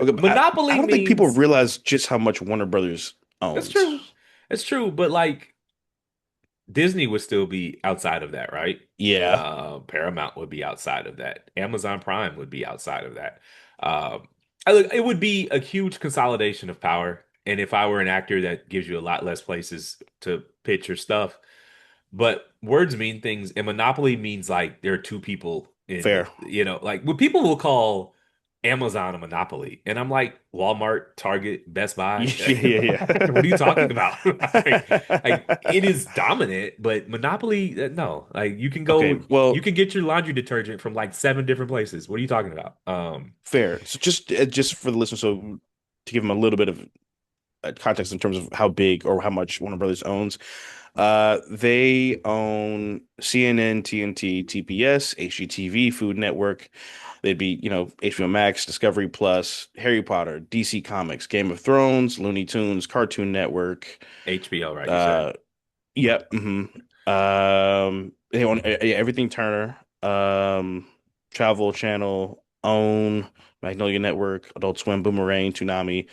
okay, but I monopoly don't think people means realize just how much Warner Brothers that's owns. true. It's true, but like Disney would still be outside of that, right? Yeah, Paramount would be outside of that. Amazon Prime would be outside of that. Um, look, it would be a huge consolidation of power. And if I were an actor, that gives you a lot less places to pitch your stuff. But words mean things, and monopoly means like there are two people in, fair. like what people will call Amazon a monopoly. And I'm like, Walmart, Target, Best Buy. Yeah, yeah, What are you talking yeah. about? Like it is dominant, but monopoly, no. Like Okay, you well, can get your laundry detergent from like seven different places. What are you talking about? fair. So just for the listener, so to give them a little bit of context in terms of how big or how much Warner Brothers owns, they own CNN, TNT, TPS, HGTV, Food Network. They'd be, HBO Max, Discovery Plus, Harry Potter, DC Comics, Game of Thrones, Looney Tunes, Cartoon Network. HBO, right? You said. Uh, yep. They own everything Turner, Travel Channel. OWN, Magnolia Network, Adult Swim, Boomerang, Toonami,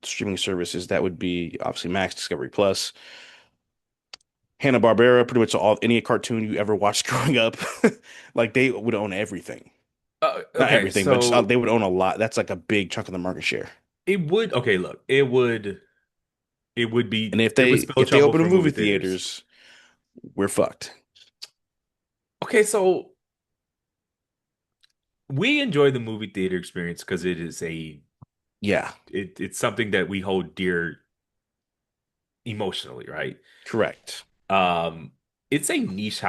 streaming services. That would be obviously Max, Discovery Plus, Hanna-Barbera, pretty much all any cartoon you ever watched growing up. Like they would own everything. Not Okay, everything, but just so they would own a lot. That's like a big chunk of the market share. it would okay, look, And it would spell if they trouble open a for movie movie theaters. theaters, we're fucked. Okay, so we enjoy the movie theater experience because Yeah, it's something that we hold dear emotionally, right? correct. Um, it's a niche.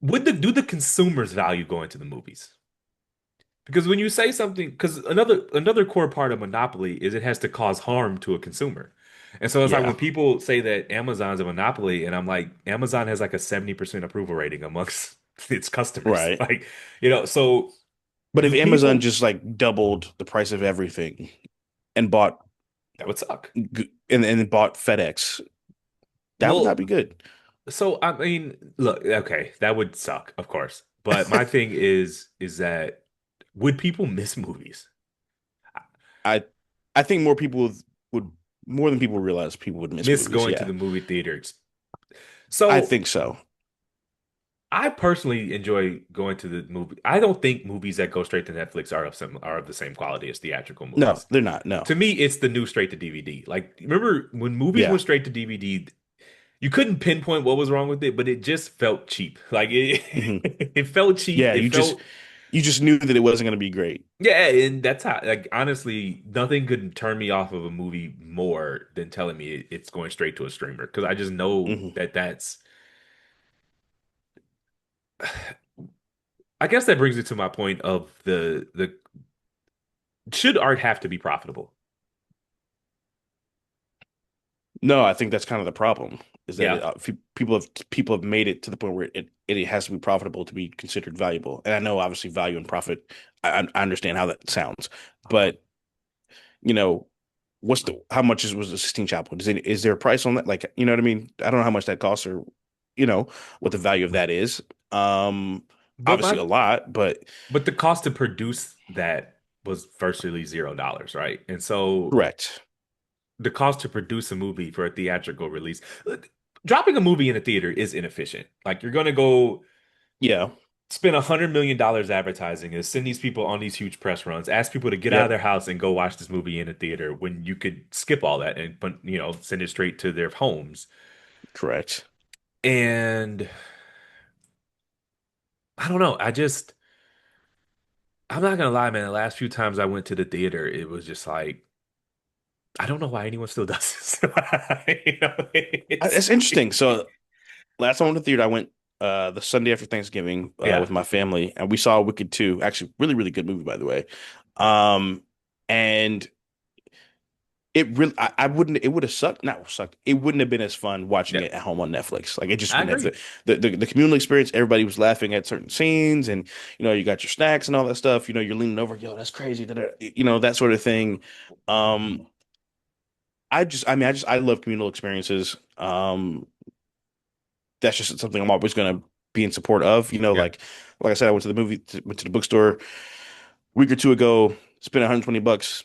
Would the consumers value going to the movies? Because when you say something, because another core part of monopoly is it has to cause harm to a consumer. And so it's like Yeah, when people say that Amazon's a monopoly, and I'm like, Amazon has like a 70% approval rating amongst its customers. right. Like, so But if do Amazon people just like doubled the price of everything and bought that would suck. and bought FedEx, that would not Well, be good. so I mean, look, okay, that would suck, of course. But my thing is that would people miss movies? I I think more people would more than people realize people would miss Miss movies. going to Yeah, the movie theaters. I So think so. I personally enjoy going to the movie. I don't think movies that go straight to Netflix are of the same quality as theatrical No, movies. they're not. No. To me, it's the new straight to DVD. Like, remember when movies Yeah. went straight to DVD, you couldn't pinpoint what was wrong with it, but it just felt cheap. Like it, Hmm. it felt cheap. Yeah, It felt, you just knew that it wasn't going to be great. yeah, and that's how, like, honestly, nothing could turn me off of a movie more than telling me it's going straight to a streamer because I just know Hmm. that that's. I guess that brings it to my point of the should art have to be profitable? No, I think that's kind of the problem is that Yeah. people have made it to the point where it has to be profitable to be considered valuable. And I know obviously value and profit. I understand how that sounds, but you know, what's the how much was the Sistine Chapel? Is there a price on that? Like, you know what I mean? I don't know how much that costs or you know what the value of that is. But Obviously my a lot, but but the cost to produce that was virtually $0, right? And so correct. the cost to produce a movie for a theatrical release, dropping a movie in a theater is inefficient. Like you're gonna go Yeah. spend $100 million advertising and send these people on these huge press runs, ask people to get out of Yep. their house and go watch this movie in a theater when you could skip all that and send it straight to their homes. Correct. And I don't know. I'm not gonna lie, man. The last few times I went to the theater, it was just like I don't know why anyone still does this. It's It's interesting. So last time I went to the theater, I went the Sunday after Thanksgiving yeah, with my family, and we saw Wicked 2. Actually, really, really good movie, by the way. And I wouldn't it would have sucked, not sucked. It wouldn't have been as fun watching yeah. it at home on Netflix. Like it just I wouldn't agree. have the communal experience. Everybody was laughing at certain scenes, and you got your snacks and all that stuff. You're leaning over, yo, that's crazy. That sort of thing. Um, I love communal experiences. That's just something I'm always going to be in support of. Yeah. Like I said, I went to the bookstore a week or two ago, spent $120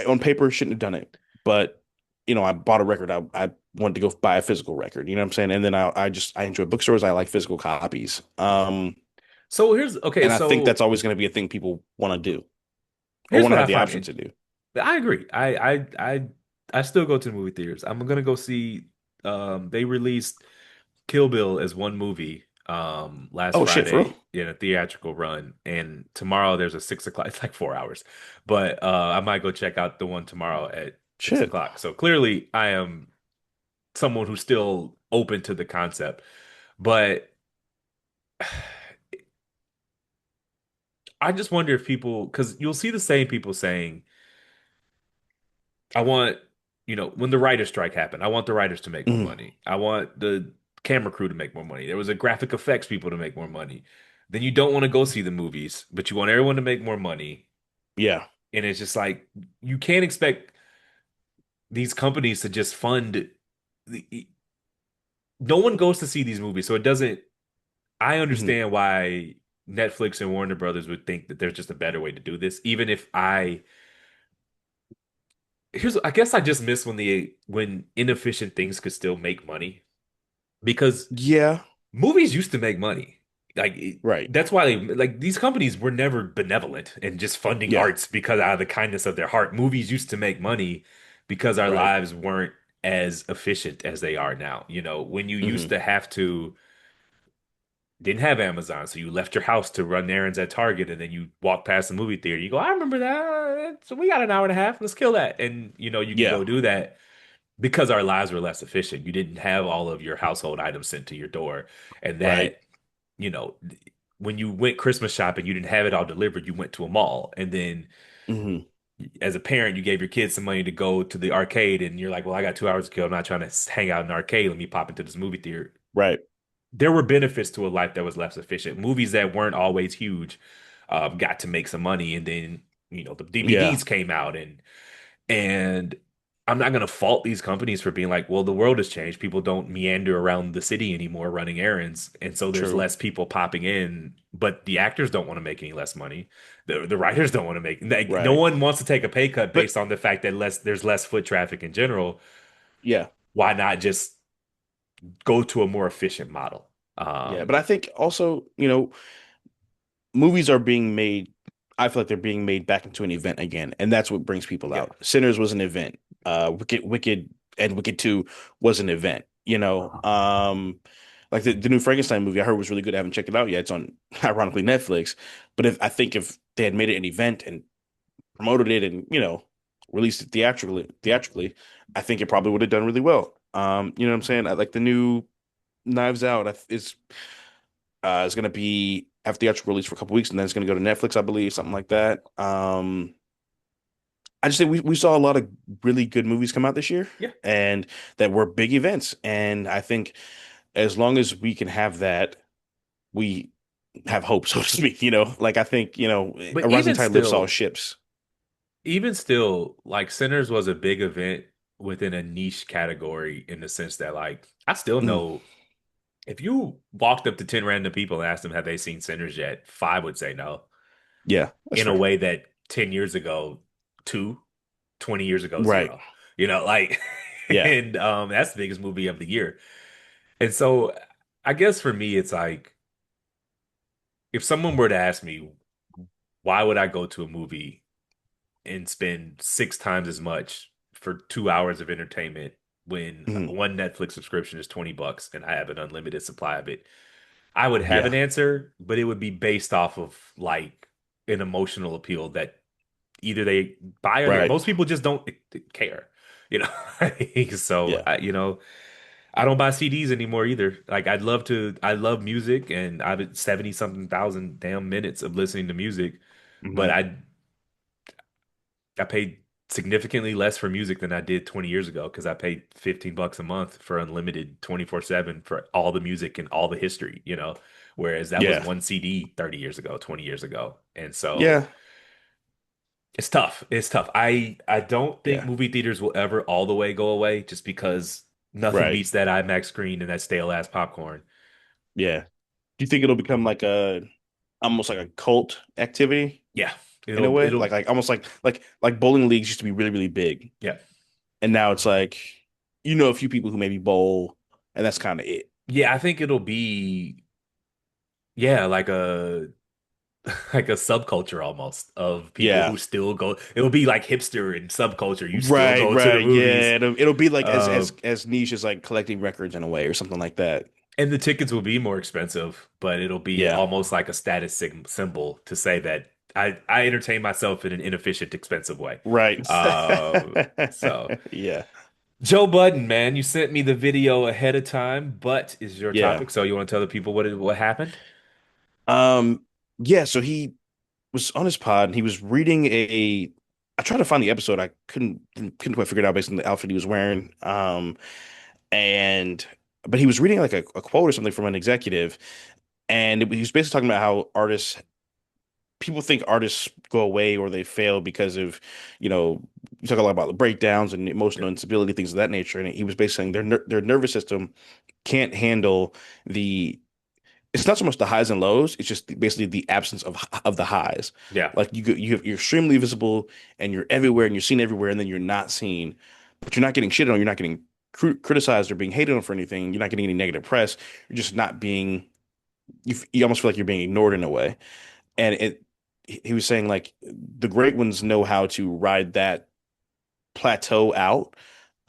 on paper, shouldn't have done it. But, I bought a record. I wanted to go buy a physical record. You know what I'm saying? And then I enjoy bookstores. I like physical copies. So here's okay. And I think So that's always going to be a thing people want to do or here's want to what I have the find. option to do. I agree. I still go to the movie theaters. I'm gonna go see. They released Kill Bill as one movie last Oh, shit, for real? Friday in a theatrical run, and tomorrow there's a 6 o'clock. It's like 4 hours, but I might go check out the one tomorrow at six Shit. o'clock. So clearly, I am someone who's still open to the concept, but I just wonder if people, because you'll see the same people saying, I want, when the writer's strike happened, I want the writers to make more Mhm. money. I want the camera crew to make more money. There was a graphic effects people to make more money. Then you don't want to go see the movies, but you want everyone to make more money. Yeah. And it's just like, you can't expect these companies to just fund no one goes to see these movies. So it doesn't, I Mhm. understand why. Netflix and Warner Brothers would think that there's just a better way to do this. Even if I here's I guess I just miss when inefficient things could still make money because Yeah, movies used to make money. right. That's why these companies were never benevolent and just funding Yeah, arts because out of the kindness of their heart. Movies used to make money because our right. lives weren't as efficient as they are now. You know, when you used Hmm. to have to didn't have Amazon, so you left your house to run errands at Target, and then you walk past the movie theater. You go, I remember that. So we got an hour and a half. Let's kill that. And you could Yeah, go do that because our lives were less efficient. You didn't have all of your household items sent to your door, and right. that you know when you went Christmas shopping, you didn't have it all delivered. You went to a mall, and then Hmm. as a parent, you gave your kids some money to go to the arcade, and you're like, well, I got 2 hours to kill. I'm not trying to hang out in an arcade. Let me pop into this movie theater. Right. There were benefits to a life that was less efficient. Movies that weren't always huge got to make some money, and then the Yeah. DVDs came out, and I'm not gonna fault these companies for being like, well, the world has changed. People don't meander around the city anymore running errands, and so there's True. less people popping in. But the actors don't want to make any less money. The writers don't want to make no Right. one wants to take a pay cut But based on the fact that there's less foot traffic in general. yeah. Why not just go to a more efficient model? Yeah. But Um, I think also, movies are being made, I feel like they're being made back into an event again, and that's what brings people yeah. out. Sinners was an event. Wicked and Wicked 2 was an event, like the new Frankenstein movie I heard was really good. I haven't checked it out yet. It's on ironically Netflix. But if they had made it an event and promoted it and, released it theatrically, I think it probably would have done really well. You know what I'm saying? I like the new Knives Out is going to be have theatrical release for a couple weeks, and then it's going to go to Netflix, I believe, something like that. I just think we saw a lot of really good movies come out this year, Yeah. and that were big events. And I think as long as we can have that, we have hope, so to speak. Like I think But a rising tide lifts all ships. even still, like Sinners was a big event within a niche category in the sense that, like, I still Mm, know if you walked up to 10 random people and asked them, have they seen Sinners yet? Five would say no, yeah, that's in a fair. way that 10 years ago, two, 20 years ago, Right. zero. Like, Yeah. and that's the biggest movie of the year. And so I guess for me, it's like, if someone were to ask me, why would I go to a movie and spend six times as much for 2 hours of entertainment when Mhm. one Netflix subscription is $20 and I have an unlimited supply of it? I would have an Yeah. answer, but it would be based off of like an emotional appeal that either they buy or Right. most people just don't care, you know. So Yeah. I don't buy CDs anymore either. Like I love music and I've 70 something thousand damn minutes of listening to music, but Hmm. I paid significantly less for music than I did 20 years ago because I paid $15 a month for unlimited 24/7 for all the music and all the history. Whereas that was Yeah. one CD 30 years ago, 20 years ago. And so Yeah. it's tough. It's tough. I don't think Yeah. movie theaters will ever all the way go away just because nothing Right. beats that IMAX screen and that stale ass popcorn. Yeah. Do you think it'll become like a almost like a cult activity Yeah. in a It'll way? it'll Like almost like bowling leagues used to be really, really big. yeah. And now it's like a few people who maybe bowl and that's kind of it. Yeah, I think it'll be yeah, like a like a subculture almost of people Yeah. who still go. It'll be like hipster and subculture. You still Right, go to the right. movies. Yeah. It'll be like as Uh, as as niche as like collecting records in a way or something like that. and the tickets will be more expensive, but it'll be Yeah. almost like a status symbol to say that I entertain myself in an inefficient, expensive way. Right. So Yeah. Joe Budden, man, you sent me the video ahead of time, but is your Yeah. topic. So you want to tell the people what happened? Um, yeah, so he was on his pod and he was reading I tried to find the episode. I couldn't quite figure it out based on the outfit he was wearing. And but he was reading like a quote or something from an executive, and he was basically talking about how people think artists go away or they fail because of, you talk a lot about the breakdowns and Yeah. emotional instability, things of that nature. And he was basically saying their nervous system can't handle the it's not so much the highs and lows. It's just basically the absence of the highs. Yeah. Like you're extremely visible and you're everywhere and you're seen everywhere, and then you're not seen, but you're not getting shit on. You're not getting criticized or being hated on for anything. You're not getting any negative press. You're just not being. You almost feel like you're being ignored in a way. And he was saying like the great ones know how to ride that plateau out.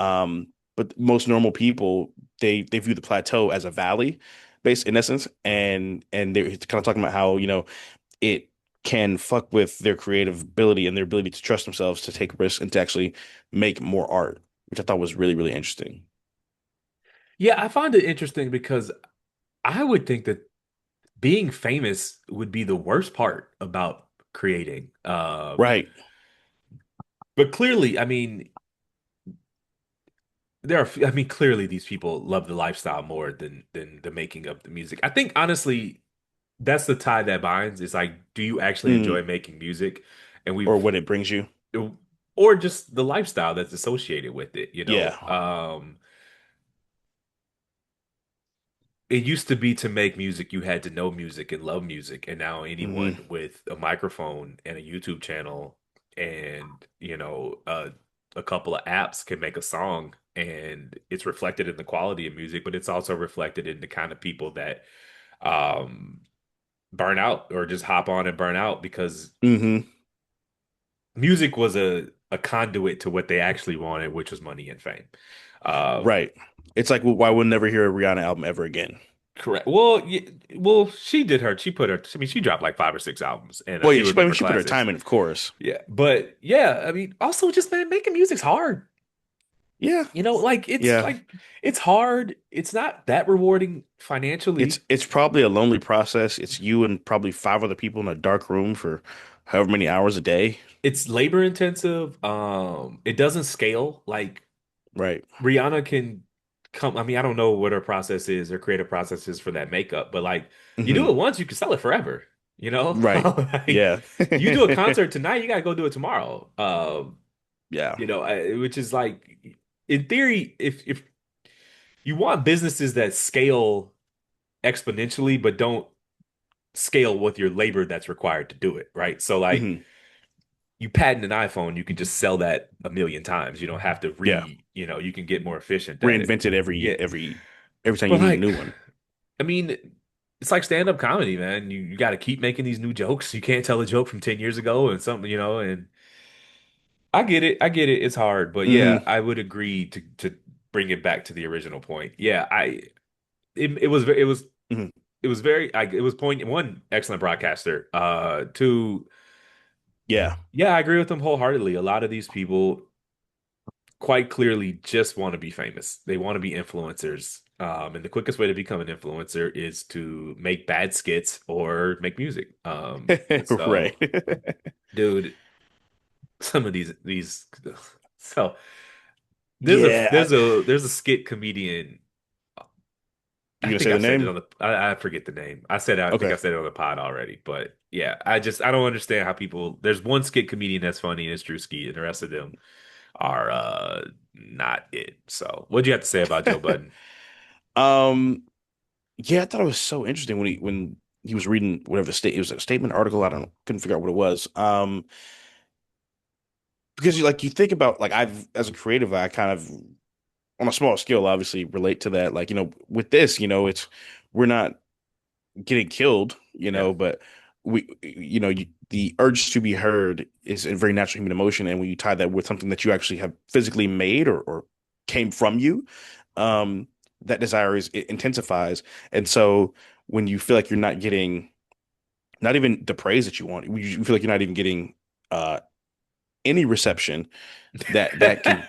Um, but most normal people, they view the plateau as a valley, base in essence, and they're kind of talking about how, it can fuck with their creative ability and their ability to trust themselves to take risks and to actually make more art, which I thought was really, really interesting. Yeah, I find it interesting because I would think that being famous would be the worst part about creating. Right. But clearly, I mean, I mean, clearly these people love the lifestyle more than the making of the music. I think honestly, that's the tie that binds. Is like, do you actually enjoy Mm. making music? And Or what it brings you. or just the lifestyle that's associated with it, you know? Yeah. It used to be to make music, you had to know music and love music. And now Hmm. anyone with a microphone and a YouTube channel and, a couple of apps can make a song and it's reflected in the quality of music, but it's also reflected in the kind of people that um, burn out or just hop on and burn out because Hmm. music was a conduit to what they actually wanted, which was money and fame. Um, Right. It's like, well, why would never hear a Rihanna album ever again? Correct. Well, well, she did her. She put her. I mean, she dropped like 5 or 6 albums, and a Well, yeah, few of I them mean, were she put her classics. time in, of course. Yeah, but yeah, I mean, also just man, making music's hard. Yeah. Like it's Yeah. like it's hard. It's not that rewarding It's financially. it's probably a lonely process. It's you and probably five other people in a dark room for however many hours a day. It's labor intensive. It doesn't scale. Like Right. Rihanna can come. I mean, I don't know what her process is, her creative process is for that makeup, but like you do Hmm. it once, you can sell it forever. You know, Right. like Yeah. you do a concert tonight, you gotta go do it tomorrow. Yeah. Which is like in theory, if you want businesses that scale exponentially, but don't scale with your labor that's required to do it, right? So like Hmm. you patent an iPhone, you can just sell that a million times. You don't have to Yeah. you can get more efficient at it. Reinvent it every Yeah. every time you But need a like new one. I mean, it's like stand-up comedy, man. You got to keep making these new jokes. You can't tell a joke from 10 years ago and something, and I get it. I get it. It's hard, but yeah, Hmm. I would agree to bring it back to the original point. Yeah, it was it was Hmm. it was very it was point one excellent broadcaster. Two, Yeah. yeah, I agree with them wholeheartedly. A lot of these people quite clearly just want to be famous. They want to be influencers. And the quickest way to become an influencer is to make bad skits or make music. And Right. so, dude, some of these so Yeah. there's a skit comedian. You I gonna think say I the said it name? on I forget the name. I think Okay. I said it on the pod already, but yeah, I don't understand how people there's one skit comedian that's funny and it's Drewski, and the rest of them are not it. So what'd you have to say about Joe Budden? Um, yeah, I thought it was so interesting when he was reading whatever the state it was a statement article. I don't couldn't figure out what it was. Because you think about like I've as a creative, I kind of on a small scale obviously relate to that. Like, with this, it's we're not getting killed, Yeah. but the urge to be heard is a very natural human emotion, and when you tie that with something that you actually have physically made or came from you, that desire it intensifies. And so when you feel like you're not getting not even the praise that you want, you feel like you're not even getting uh any reception that can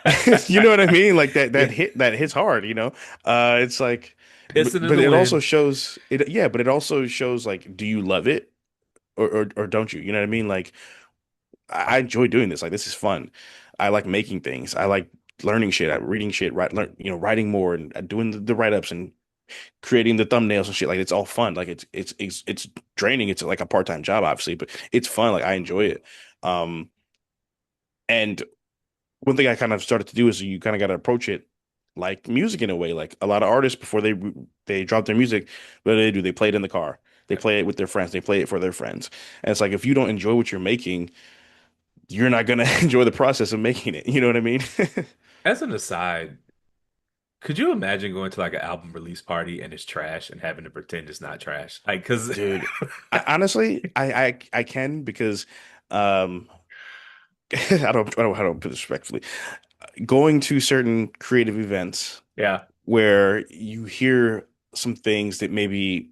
you know what I mean? Like Yeah. that hits hard. It's like Pissing in but the it also wind. shows it yeah, but it also shows like do you love it or don't you? You know what I mean? Like I enjoy doing this. Like this is fun. I like making things. I like learning shit. I reading shit, writing more and doing the write-ups and creating the thumbnails and shit. Like it's all fun. Like it's draining. It's like a part-time job, obviously, but it's fun. Like I enjoy it. Um, and one thing I kind of started to do is you kind of got to approach it. like music in a way. Like a lot of artists before they drop their music, what do? They play it in the car. They play it with their friends. They play it for their friends. And it's like if you don't enjoy what you're making, you're not gonna enjoy the process of making it. You know what I mean? As an aside, could you imagine going to like an album release party and it's trash and having to pretend it's not trash? Like, cause Dude, honestly, I can because um I don't put this respectfully. Going to certain creative events yeah, where you hear some things that maybe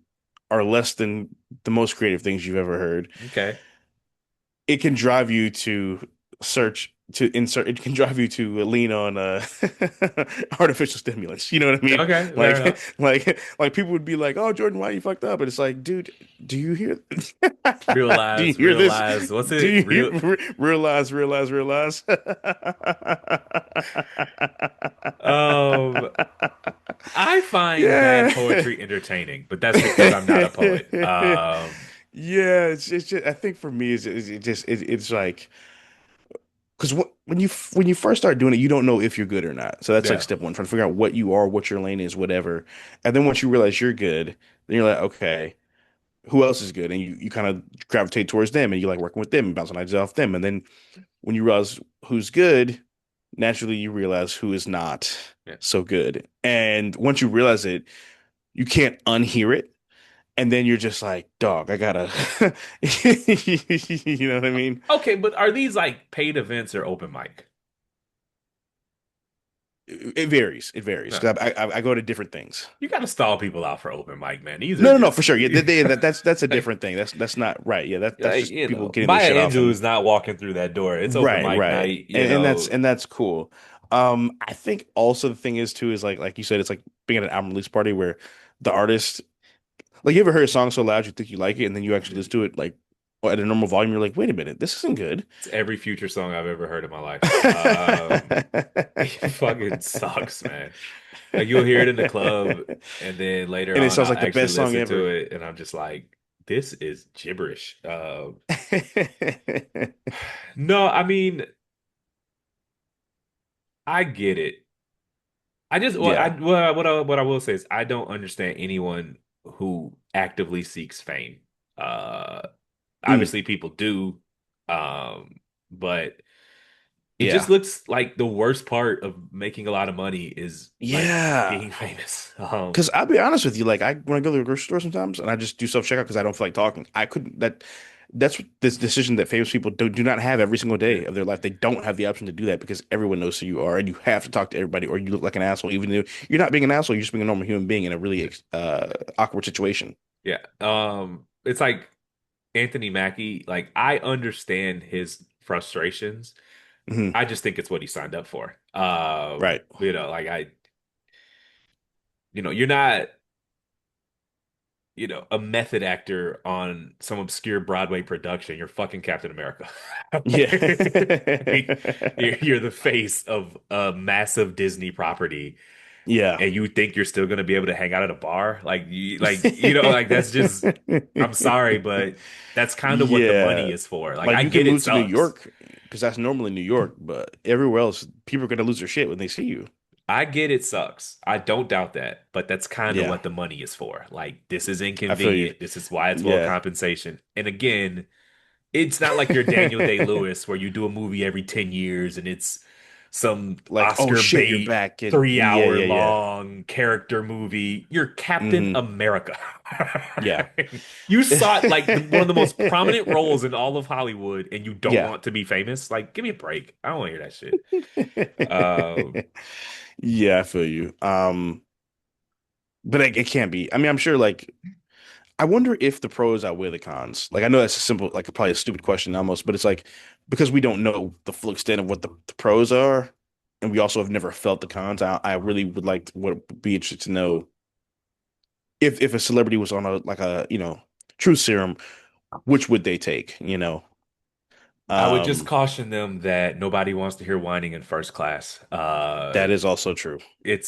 are less than the most creative things you've ever heard, okay, it can drive you to search to insert it can drive you to lean on artificial stimulants. You know what I mean? okay, fair Like enough. like people would be like, "Oh, Jordan, why you fucked up?" But it's like, dude, do you hear do you Realize, hear this? realize, what's Do it? you Real. realize? Um, I find bad Yeah. poetry entertaining, but that's because I'm not a poet. Yeah, it's just I think for me it's like because when you first start doing it, you don't know if you're good or not. So that's like Yeah, step one, trying to figure out what you are, what your lane is, whatever. And then once you realize you're good, then you're like, okay, who else is good? And you kind of gravitate towards them and you like working with them and bouncing ideas off them. And then when you realize who's good, naturally you realize who is not yeah. so good. And once you realize it, you can't unhear it. And then you're just like, dog, I gotta, you know what I mean? Okay, but are these like paid events or open mic? It varies. It varies No, because I go to different things. you got to stall people out for open mic, man. These are No, for just sure. Yeah, that's a like, different thing. That's not right. Yeah, that's like, just you people know, getting their Maya shit off Angelou and is not walking through that door. It's open right, mic right. night, you know. And that's cool. I think also the thing is too is like you said, it's like being at an album release party where the artist like you ever heard a song so loud you think you like it, and then you actually listen to it like at a normal volume, you're like, wait a minute, this isn't good. It's every Future song I've ever heard in my life. It fucking sucks, man. Like you'll hear it in the club, and then later And it on sounds I'll like the actually best song listen to ever. it, and I'm just like, this is gibberish. No, I mean, I get it. I just Yeah. what I will say is I don't understand anyone who actively seeks fame. Uh, Mm, Obviously people do, but it just yeah. looks like the worst part of making a lot of money is like Yeah. being famous. Because I'll be honest with you, like I when I go to the grocery store sometimes and I just do self checkout because I don't feel like talking. I couldn't that's this decision that famous people do not have every single Yeah, day of their life. They don't have the option to do that because everyone knows who you are and you have to talk to everybody or you look like an asshole. Even though you're not being an asshole, you're just being a normal human being in a yeah, really awkward situation. yeah. It's like Anthony Mackie. Like I understand his frustrations. Hmm. I just think it's what he signed up for. Right. You know, like you're not, a method actor on some obscure Broadway production. You're fucking Captain America. Yeah. Like, you're the face of a massive Disney property, Yeah. and you think you're still gonna be able to hang out at a bar? Like that's just. I'm sorry, but that's kind of what the money Yeah. is for. Like, Like I you can get it move to New sucks. York because that's normally New York, but everywhere else, people are gonna lose their shit when they see you. I get it sucks. I don't doubt that, but that's kind of Yeah, what the money is for. Like, this is I feel you. inconvenient. This is why it's well Yeah. compensation. And again, it's not like you're Daniel Day-Lewis where you do a movie every 10 years and it's some Like, oh Oscar shit, you're bait back and three yeah, hour yeah, yeah. long character movie. You're Captain Hmm. America. Yeah. You sought like one of the most prominent roles in all of Hollywood and you don't Yeah. want to be famous? Like, give me a break. I don't want to hear that shit. Um, Yeah, I feel you. But it can't be. I mean, I'm sure like I wonder if the pros outweigh the cons. Like I know that's a simple, like probably a stupid question almost, but it's like because we don't know the full extent of what the pros are, and we also have never felt the cons. I really would like to, would be interested to know if a celebrity was on a like a truth serum, which would they take? I would just Um, caution them that nobody wants to hear whining in first class. that is also true. It's